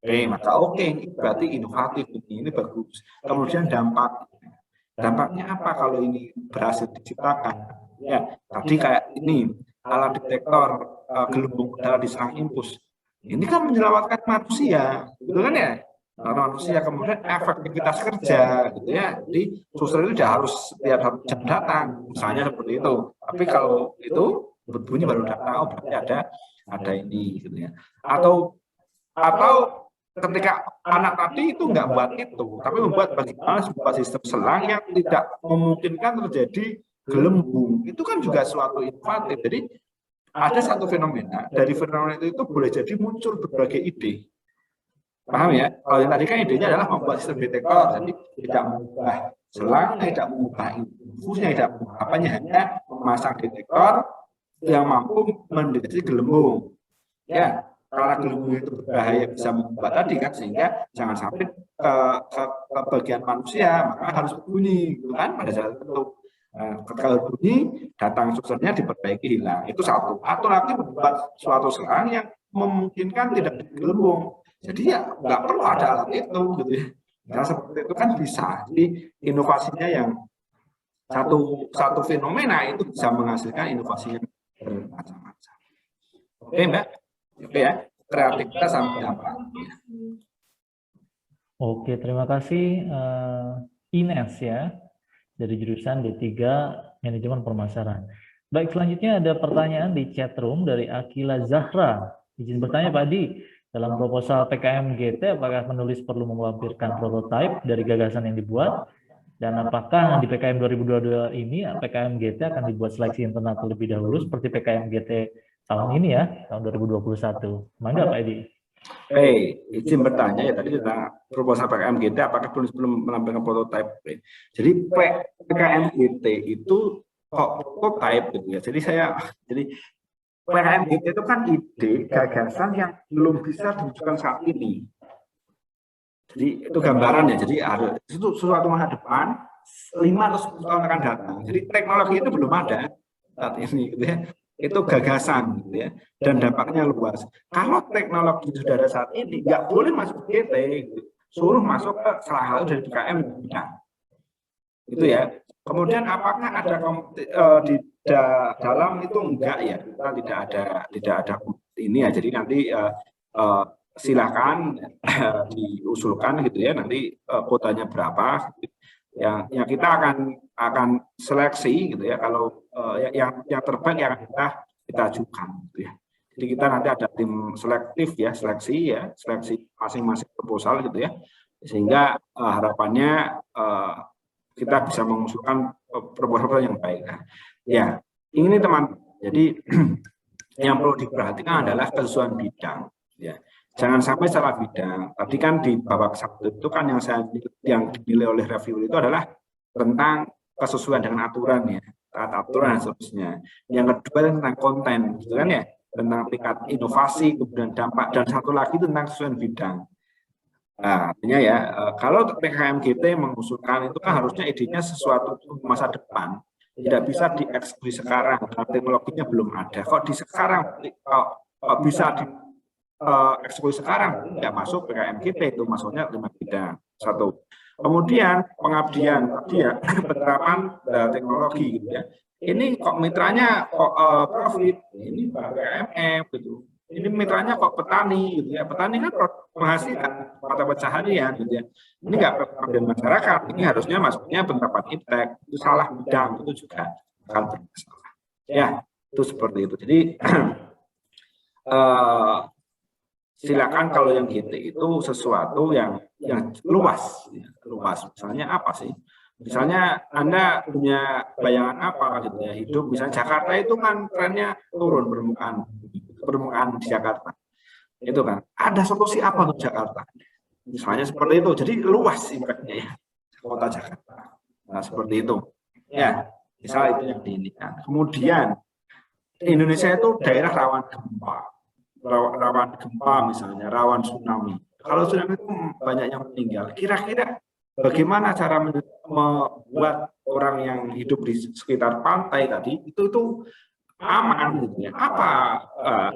Oke, maka ini berarti inovatif, ini bagus. Kemudian dampaknya apa kalau ini berhasil diciptakan? Ya, tadi kayak ini alat detektor gelembung udara diserang impuls. Ini kan menyelamatkan manusia, gitu kan ya? Manusia, kemudian efektivitas kerja, gitu ya. Jadi suster itu tidak harus setiap jam datang, misalnya seperti itu. Tapi kalau itu berbunyi baru datang, berarti ada ini, gitu ya. Atau ketika anak tadi itu nggak buat itu, tapi membuat bagaimana sebuah sistem selang yang tidak memungkinkan terjadi gelembung, itu kan juga suatu inovatif. Jadi ada satu fenomena, dari fenomena itu boleh jadi muncul berbagai ide. Paham ya? Kalau yang tadi kan idenya adalah membuat sistem detektor, jadi tidak mengubah selang, tidak mengubah infusnya, tidak mengubah apanya, hanya memasang detektor yang mampu mendeteksi gelembung. Ya, karena gelembung itu berbahaya bisa mengubah tadi kan, sehingga jangan sampai ke bagian manusia, maka harus berbunyi, gitu kan, pada saat itu. Ketika berbunyi, datang susternya diperbaiki, hilang. Itu satu. Atau lagi membuat suatu selang yang memungkinkan tidak digelembung. Jadi ya nggak perlu ada alat itu, gitu ya. Nah, seperti itu kan bisa. Jadi inovasinya yang satu fenomena itu bisa menghasilkan inovasinya bermacam-macam. Oke, Mbak. Oke ya, kreativitas sampai apa? Oke, terima kasih Ines ya, dari jurusan D3 Manajemen Pemasaran. Baik, selanjutnya ada pertanyaan di chat room dari Akila Zahra. Izin bertanya Pak Adi, dalam proposal PKM-GT apakah penulis perlu melampirkan prototipe dari gagasan yang dibuat? Dan apakah di PKM 2022 ini PKM-GT akan dibuat seleksi internal terlebih dahulu seperti PKM-GT tahun ini ya, tahun 2021. Mangga Pak Edi. Izin bertanya ya tadi tentang proposal PKM-GT apakah penulis belum menampilkan prototipe. Jadi PKM-GT itu kok prototipe gitu ya. Jadi PKM-GT itu kan ide gagasan yang belum bisa diwujudkan saat ini. Jadi itu gambarannya. Jadi itu suatu masa depan 5 atau 10 tahun akan datang. Jadi teknologi itu belum ada saat ini gitu ya. Itu gagasan gitu ya, dan dampaknya luas. Kalau teknologi sudah ada saat ini, nggak boleh masuk ke GT, gitu. Suruh masuk ke salah satu dari PKM bidang. Itu ya. Kemudian apakah ada di dalam itu enggak ya? Kita tidak ada ini ya. Jadi nanti silakan diusulkan gitu ya. Nanti kuotanya berapa? Yang kita akan seleksi gitu ya, kalau yang terbaik yang kita ajukan gitu ya. Jadi kita nanti ada tim selektif ya, seleksi masing-masing proposal gitu ya, sehingga harapannya kita bisa mengusulkan proposal yang baik. Nah, ya ini teman, jadi yang perlu diperhatikan adalah kesesuaian bidang ya. Jangan sampai salah bidang. Tadi kan di babak 1 itu kan yang dinilai oleh review itu adalah tentang kesesuaian dengan aturan ya, taat aturan dan seterusnya. Yang kedua tentang konten, gitu kan ya, tentang tingkat inovasi, kemudian dampak, dan satu lagi tentang kesesuaian bidang. Nah, artinya ya, kalau PKM-GT mengusulkan itu kan harusnya idenya sesuatu masa depan, tidak bisa dieksekusi sekarang, karena teknologinya belum ada. Kok di sekarang kok bisa eksekusi sekarang tidak masuk PKM-GT, itu masuknya 5 bidang. Satu. Kemudian pengabdian tadi ya, penerapan teknologi gitu ya. Ini kok mitranya kok profit, ini PKMM gitu. Ini mitranya kok petani gitu ya. Petani kan menghasilkan mata pencaharian gitu ya. Ini nggak pengabdian masyarakat. Ini harusnya masuknya penerapan iptek. Itu salah bidang, itu juga akan bermasalah. Ya, itu seperti itu. Jadi silakan kalau yang GT itu sesuatu yang luas. Misalnya apa sih? Misalnya Anda punya bayangan apa gitu ya, hidup misalnya Jakarta itu kan trennya turun permukaan di Jakarta. Itu kan. Ada solusi apa untuk Jakarta? Misalnya seperti itu. Jadi luas impact-nya ya. Kota Jakarta. Nah, seperti itu. Ya, misal itu yang diinginkan. Kemudian Indonesia itu daerah rawan gempa misalnya, rawan tsunami. Kalau tsunami itu banyak yang meninggal. Kira-kira bagaimana cara membuat orang yang hidup di sekitar pantai tadi itu aman gitu ya. Apa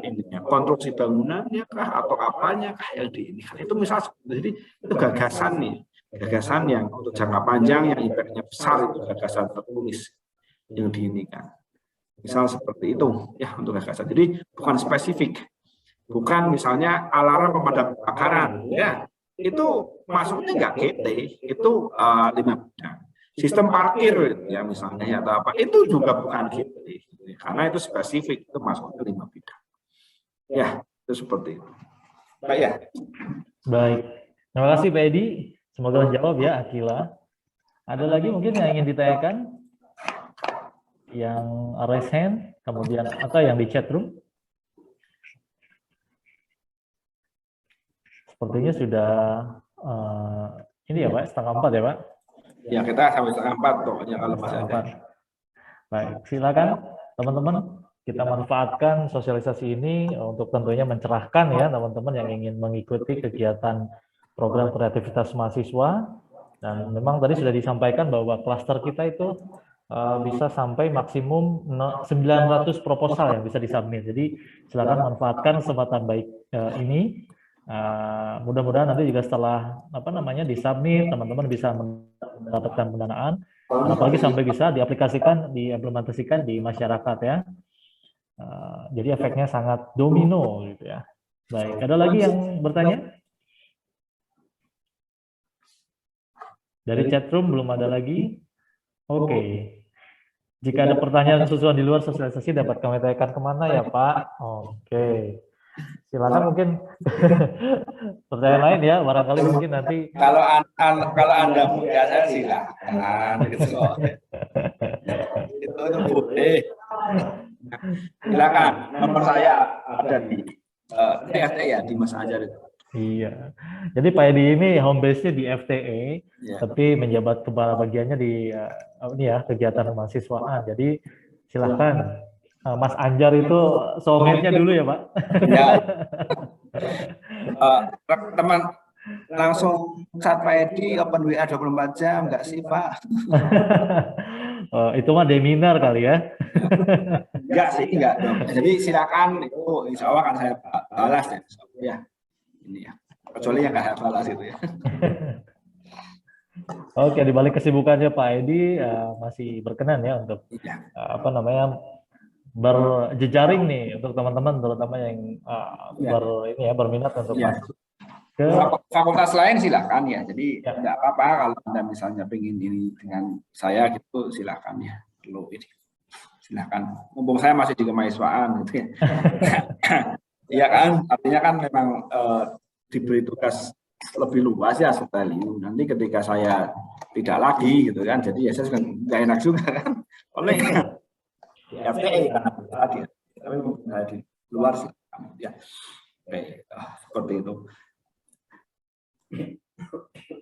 ininya, konstruksi bangunannya kah atau apanya kah yang diinikan. Itu misal jadi itu gagasan nih, gagasan yang untuk jangka panjang yang impactnya besar, itu gagasan tertulis yang diinikan. Misal seperti itu ya untuk gagasan. Jadi bukan spesifik, bukan misalnya alarm pemadam kebakaran ya. Itu masuknya nggak GT, itu 5 bidang. Sistem parkir ya misalnya ya, atau apa, itu juga bukan GT karena itu spesifik, itu masuk ke 5 bidang. Ya, itu seperti itu. Baik ya. Baik. Terima kasih Pak Edi. Semoga menjawab ya Akila. Ada lagi mungkin yang ingin ditanyakan? Yang raise hand, kemudian atau yang di chat room? Sepertinya sudah ini ya Pak, 3:30 ya Pak? Ya, kita sampai 3:30 pokoknya kalau masih ada. Baik, silakan teman-teman, kita manfaatkan sosialisasi ini untuk tentunya mencerahkan ya teman-teman yang ingin mengikuti kegiatan program kreativitas mahasiswa. Dan memang tadi sudah disampaikan bahwa klaster kita itu bisa sampai maksimum 900 proposal yang bisa disubmit. Jadi silakan manfaatkan kesempatan baik ini. Mudah-mudahan nanti juga setelah disubmit, teman-teman bisa mendapatkan pendanaan, apalagi sampai bisa diaplikasikan, diimplementasikan di masyarakat ya. Jadi efeknya sangat domino gitu ya. Baik, ada lagi yang bertanya? Dari chat room belum ada lagi. Oke. Jika ada pertanyaan susulan di luar sosialisasi dapat kami tanyakan kemana ya Pak? Oke. Silakan mungkin pertanyaan lain ya, barangkali mungkin nanti. Kalau Anda muda saya silakan gitu. Itu boleh. Silakan. Nomor saya ada di FTE ya, di Mas Ajar itu. Iya. Jadi Pak Edi ini home base-nya di FTE, Ya. tapi menjabat kepala bagiannya di ini ya, kegiatan kemahasiswaan. Jadi silahkan Mas Anjar itu soulmate-nya dulu ya Pak. Ya. Teman langsung chat Pak Edi open WA 24 jam enggak sih Pak? Itu mah deminar kali ya. Enggak sih, enggak dong. Jadi silakan, itu insya Allah akan saya balas ya. Ya. Ini ya. Kecuali yang enggak saya balas itu ya. Oke, di balik kesibukannya Pak Edi masih berkenan ya untuk berjejaring nih untuk teman-teman terutama yang berminat untuk masuk ke fakultas lain silakan ya. Jadi enggak apa-apa kalau Anda misalnya pengen ini dengan saya gitu, silakan ya. Perlu ini. Silakan. Mumpung saya masih di kemahasiswaan gitu ya. Iya kan, artinya kan memang diberi tugas lebih luas ya value. Nanti ketika saya tidak lagi gitu kan, jadi ya saya juga nggak enak juga kan. Oleh FTE karena tadi, tapi di luar sih ya. Seperti itu.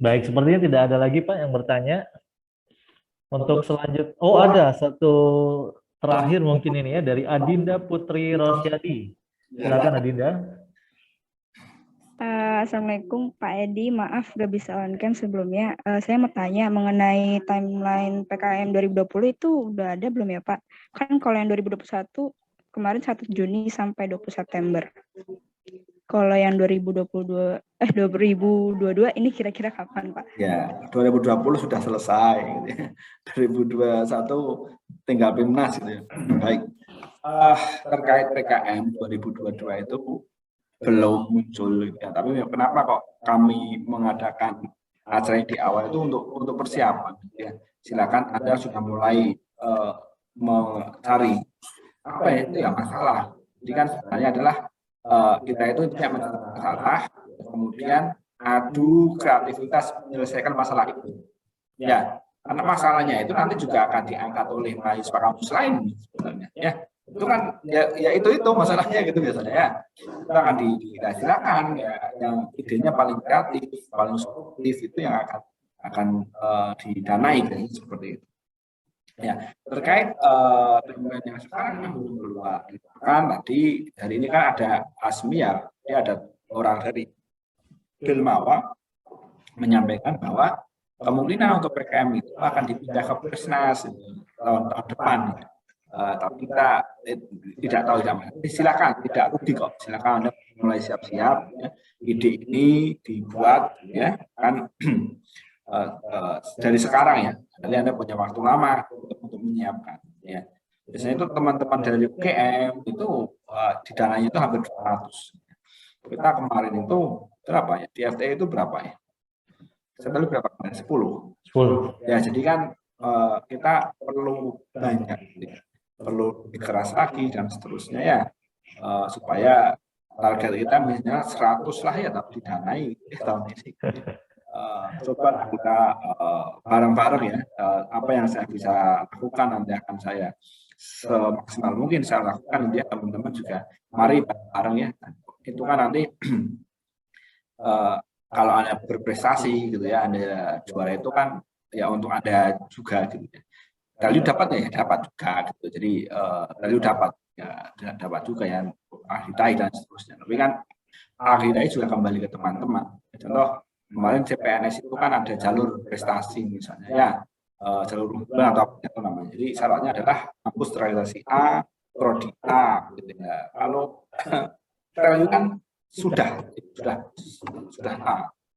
Baik, sepertinya tidak ada lagi Pak yang bertanya. Untuk selanjutnya, ada satu terakhir mungkin ini ya dari Adinda Putri Rosyadi. Silakan Adinda. Assalamualaikum Pak Edi, maaf gak bisa on cam sebelumnya. Saya mau tanya mengenai timeline PKM 2020 itu udah ada belum ya Pak? Kan kalau yang 2021 kemarin 1 Juni sampai 20 September. Kalau yang 2022 ini kira-kira kapan Pak? Ya, 2020 sudah selesai. Gitu ya. 2021 tinggal PIMNAS gitu ya. Baik. Terkait PKM 2022 itu belum muncul ya, tapi kenapa kok kami mengadakan acara di awal itu untuk persiapan ya. Silakan Anda sudah mulai mencari apa ya itu ya masalah. Jadi kan sebenarnya adalah kita itu tidak mencari masalah, kemudian adu kreativitas menyelesaikan masalah itu. Ya, karena masalahnya itu nanti juga akan diangkat oleh mahasiswa kampus lain sebenarnya ya. Itu kan ya itu masalahnya gitu biasanya ya. Itu akan silakan ya, yang idenya paling kreatif, paling solutif itu yang akan didanai gitu, seperti itu. Ya, terkait dengan yang sekarang yang belum keluar kan tadi hari ini kan ada Asmi ya, dia ada orang dari Filmawa menyampaikan bahwa kemungkinan untuk PKM itu akan dipindah ke Persnas tahun depan. Tapi kita tidak tahu tidak. Silakan, tidak rugi kok. Silakan Anda mulai siap-siap. Ya. Ide ini dibuat, ya kan dari sekarang ya. Jadi Anda punya waktu lama untuk menyiapkan. Ya. Biasanya itu teman-teman dari UGM itu didananya itu hampir 200. Kita kemarin itu berapa ya? Di FTE itu berapa ya? Saya tahu berapa kemarin? 10. Ya, jadi kan kita perlu banyak, ya. Perlu dikeras lagi dan seterusnya ya, supaya target kita misalnya 100 lah ya, tapi didanai tahun ini. Coba kita bareng-bareng ya, apa yang saya bisa lakukan nanti akan saya semaksimal mungkin saya lakukan, ya teman-teman juga mari bareng ya. Itu kan nanti kalau Anda berprestasi gitu ya, Anda juara itu kan ya untuk Anda juga gitu ya. Value dapat ya, dapat juga gitu. Jadi value dapat ya, dapat juga ya, akhirnya dan seterusnya. Tapi kan akhirnya juga kembali ke teman-teman. Contoh kemarin CPNS itu kan ada jalur prestasi misalnya ya, jalur unggulan atau apa itu namanya. Jadi syaratnya adalah kampus realisasi A, prodi A gitu ya. Kalau value kan sudah A,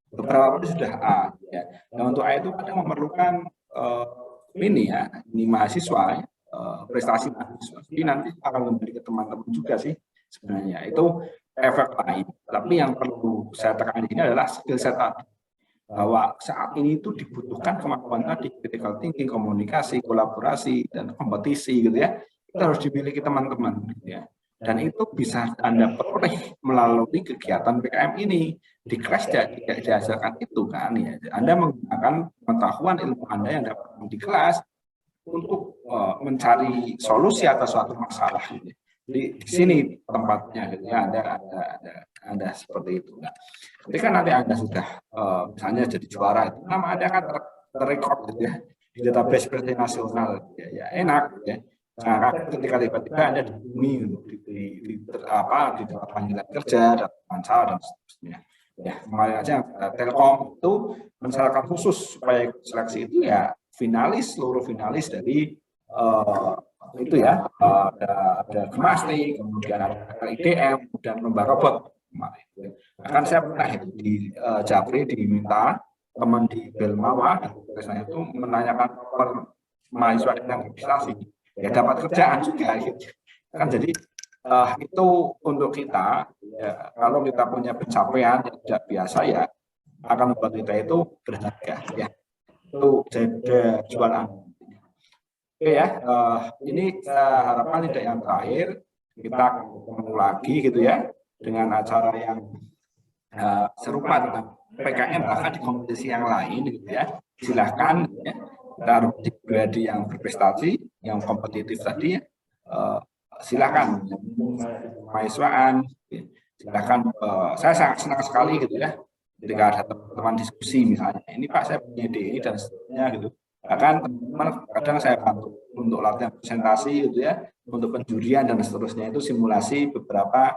beberapa prodi sudah A ya. Nah untuk A itu kadang memerlukan ini ya, ini mahasiswa ya, prestasi mahasiswa. Jadi nanti akan kembali ke teman-teman juga sih sebenarnya. Itu efek lain. Tapi yang perlu saya tekan di sini adalah skill set tadi. Bahwa saat ini itu dibutuhkan kemampuan tadi, critical thinking, komunikasi, kolaborasi, dan kompetisi gitu ya. Itu harus dimiliki teman-teman gitu ya. Dan itu bisa Anda peroleh melalui kegiatan PKM ini. Di kelas tidak diajarkan itu kan ya. Anda menggunakan pengetahuan ilmu Anda yang dapat di kelas untuk mencari solusi atas suatu masalah. Gitu. Di sini tempatnya gitu ya. Anda seperti itu. Nah, ketika nanti Anda sudah misalnya jadi juara, itu nama Anda akan terrecord gitu ya di database prestasi nasional. Ya enak gitu ya. Nah, ketika tiba-tiba Anda dihubungi di dapat panggilan kerja, dapat wawancara dan seterusnya. Ya, kemarin aja Telkom itu mensyaratkan khusus supaya seleksi itu ya seluruh finalis dari itu ya, ada Gemastik, kemudian ada IDM, dan lembaga robot kemarin. Bahkan saya pernah itu di Japri diminta teman di Belmawa dan biasanya itu menanyakan mahasiswa dengan prestasi. Ya dapat kerjaan juga gitu. Kan jadi itu untuk kita ya, kalau kita punya pencapaian yang tidak biasa ya akan membuat kita itu berharga ya. Itu jadi jualan. Oke ya, ini saya harapkan tidak yang terakhir, kita ketemu lagi gitu ya dengan acara yang serupa dengan PKM bahkan di kompetisi yang lain gitu ya. Silahkan ya, kita harus pribadi yang berprestasi, yang kompetitif tadi ya, silakan mahasiswaan, silakan. Saya sangat senang sekali gitu ya ketika ada teman-teman diskusi misalnya, ini Pak saya punya ide ini dan seterusnya gitu. Bahkan teman-teman kadang saya bantu untuk latihan presentasi gitu ya, untuk penjurian dan seterusnya itu simulasi beberapa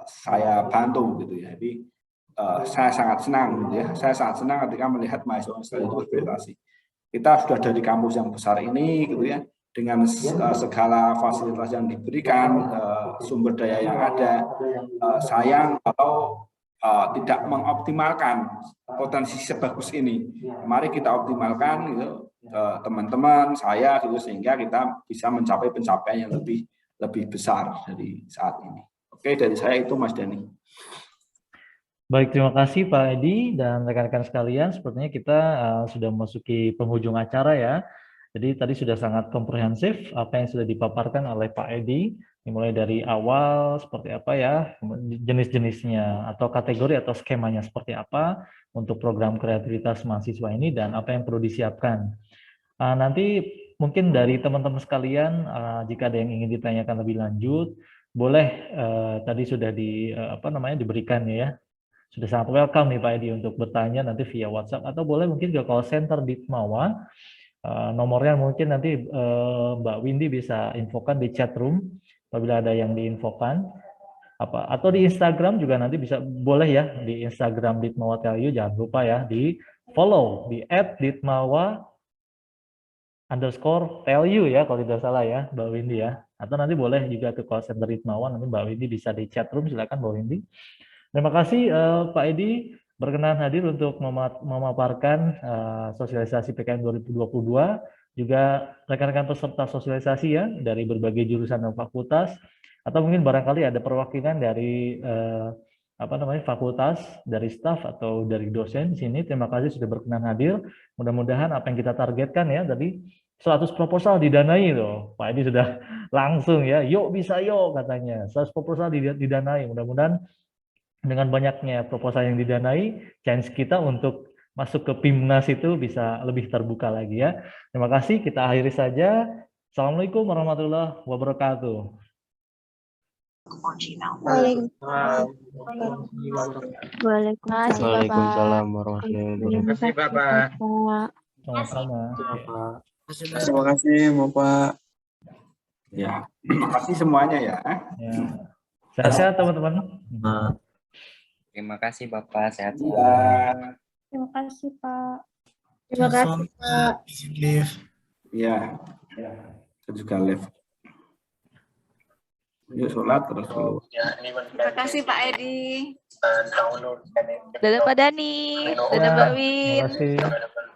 saya bantu gitu ya. Jadi saya sangat senang gitu ya. Saya sangat senang ketika melihat mahasiswa itu berprestasi. Kita sudah dari kampus yang besar ini gitu ya, dengan segala fasilitas yang diberikan, sumber daya yang ada, sayang kalau tidak mengoptimalkan potensi sebagus ini. Mari kita optimalkan gitu, teman-teman, saya gitu, sehingga kita bisa mencapai pencapaian yang lebih besar dari saat ini. Oke, dari saya itu Mas Dani. Baik, terima kasih Pak Edi dan rekan-rekan sekalian. Sepertinya kita sudah memasuki penghujung acara ya. Jadi tadi sudah sangat komprehensif apa yang sudah dipaparkan oleh Pak Edi, dimulai dari awal seperti apa ya, jenis-jenisnya atau kategori atau skemanya seperti apa untuk program kreativitas mahasiswa ini dan apa yang perlu disiapkan. Nanti mungkin dari teman-teman sekalian, jika ada yang ingin ditanyakan lebih lanjut, boleh tadi sudah diberikan ya. Sudah sangat welcome nih Pak Edi untuk bertanya nanti via WhatsApp atau boleh mungkin ke call center Ditmawa. Nomornya mungkin nanti Mbak Windy bisa infokan di chat room apabila ada yang diinfokan. Atau di Instagram juga nanti bisa, boleh ya, di Instagram Ditmawa Tell You, jangan lupa ya di follow di @ditmawa _value ya kalau tidak salah ya Mbak Windy ya. Atau nanti boleh juga ke call center Ritmawan, nanti Mbak Windy bisa di chat room, silakan Mbak Windy. Terima kasih Pak Edi berkenan hadir untuk memaparkan sosialisasi PKM 2022, juga rekan-rekan peserta sosialisasi ya dari berbagai jurusan dan fakultas, atau mungkin barangkali ada perwakilan dari fakultas, dari staf atau dari dosen di sini. Terima kasih sudah berkenan hadir. Mudah-mudahan apa yang kita targetkan ya tadi 100 proposal didanai loh. Pak Edi sudah langsung ya, yuk bisa yuk katanya. 100 proposal didanai. Mudah-mudahan dengan banyaknya proposal yang didanai, chance kita untuk masuk ke PIMNAS itu bisa lebih terbuka lagi ya. Terima kasih, kita akhiri saja. Assalamualaikum warahmatullahi wabarakatuh. Waalaikumsalam warahmatullahi wabarakatuh. Terima kasih Bapak. Sama-sama. Terima kasih Bapak. Ya, terima kasih semuanya ya. Sehat-sehat teman-teman. Terima kasih Bapak, sehat. Terima kasih Pak. Terima kasih Pak. Ya, saya juga live. Yuk sholat terus dulu. Terima kasih Pak Edi. Dadah Pak Dani, dadah Mbak Win. Terima kasih.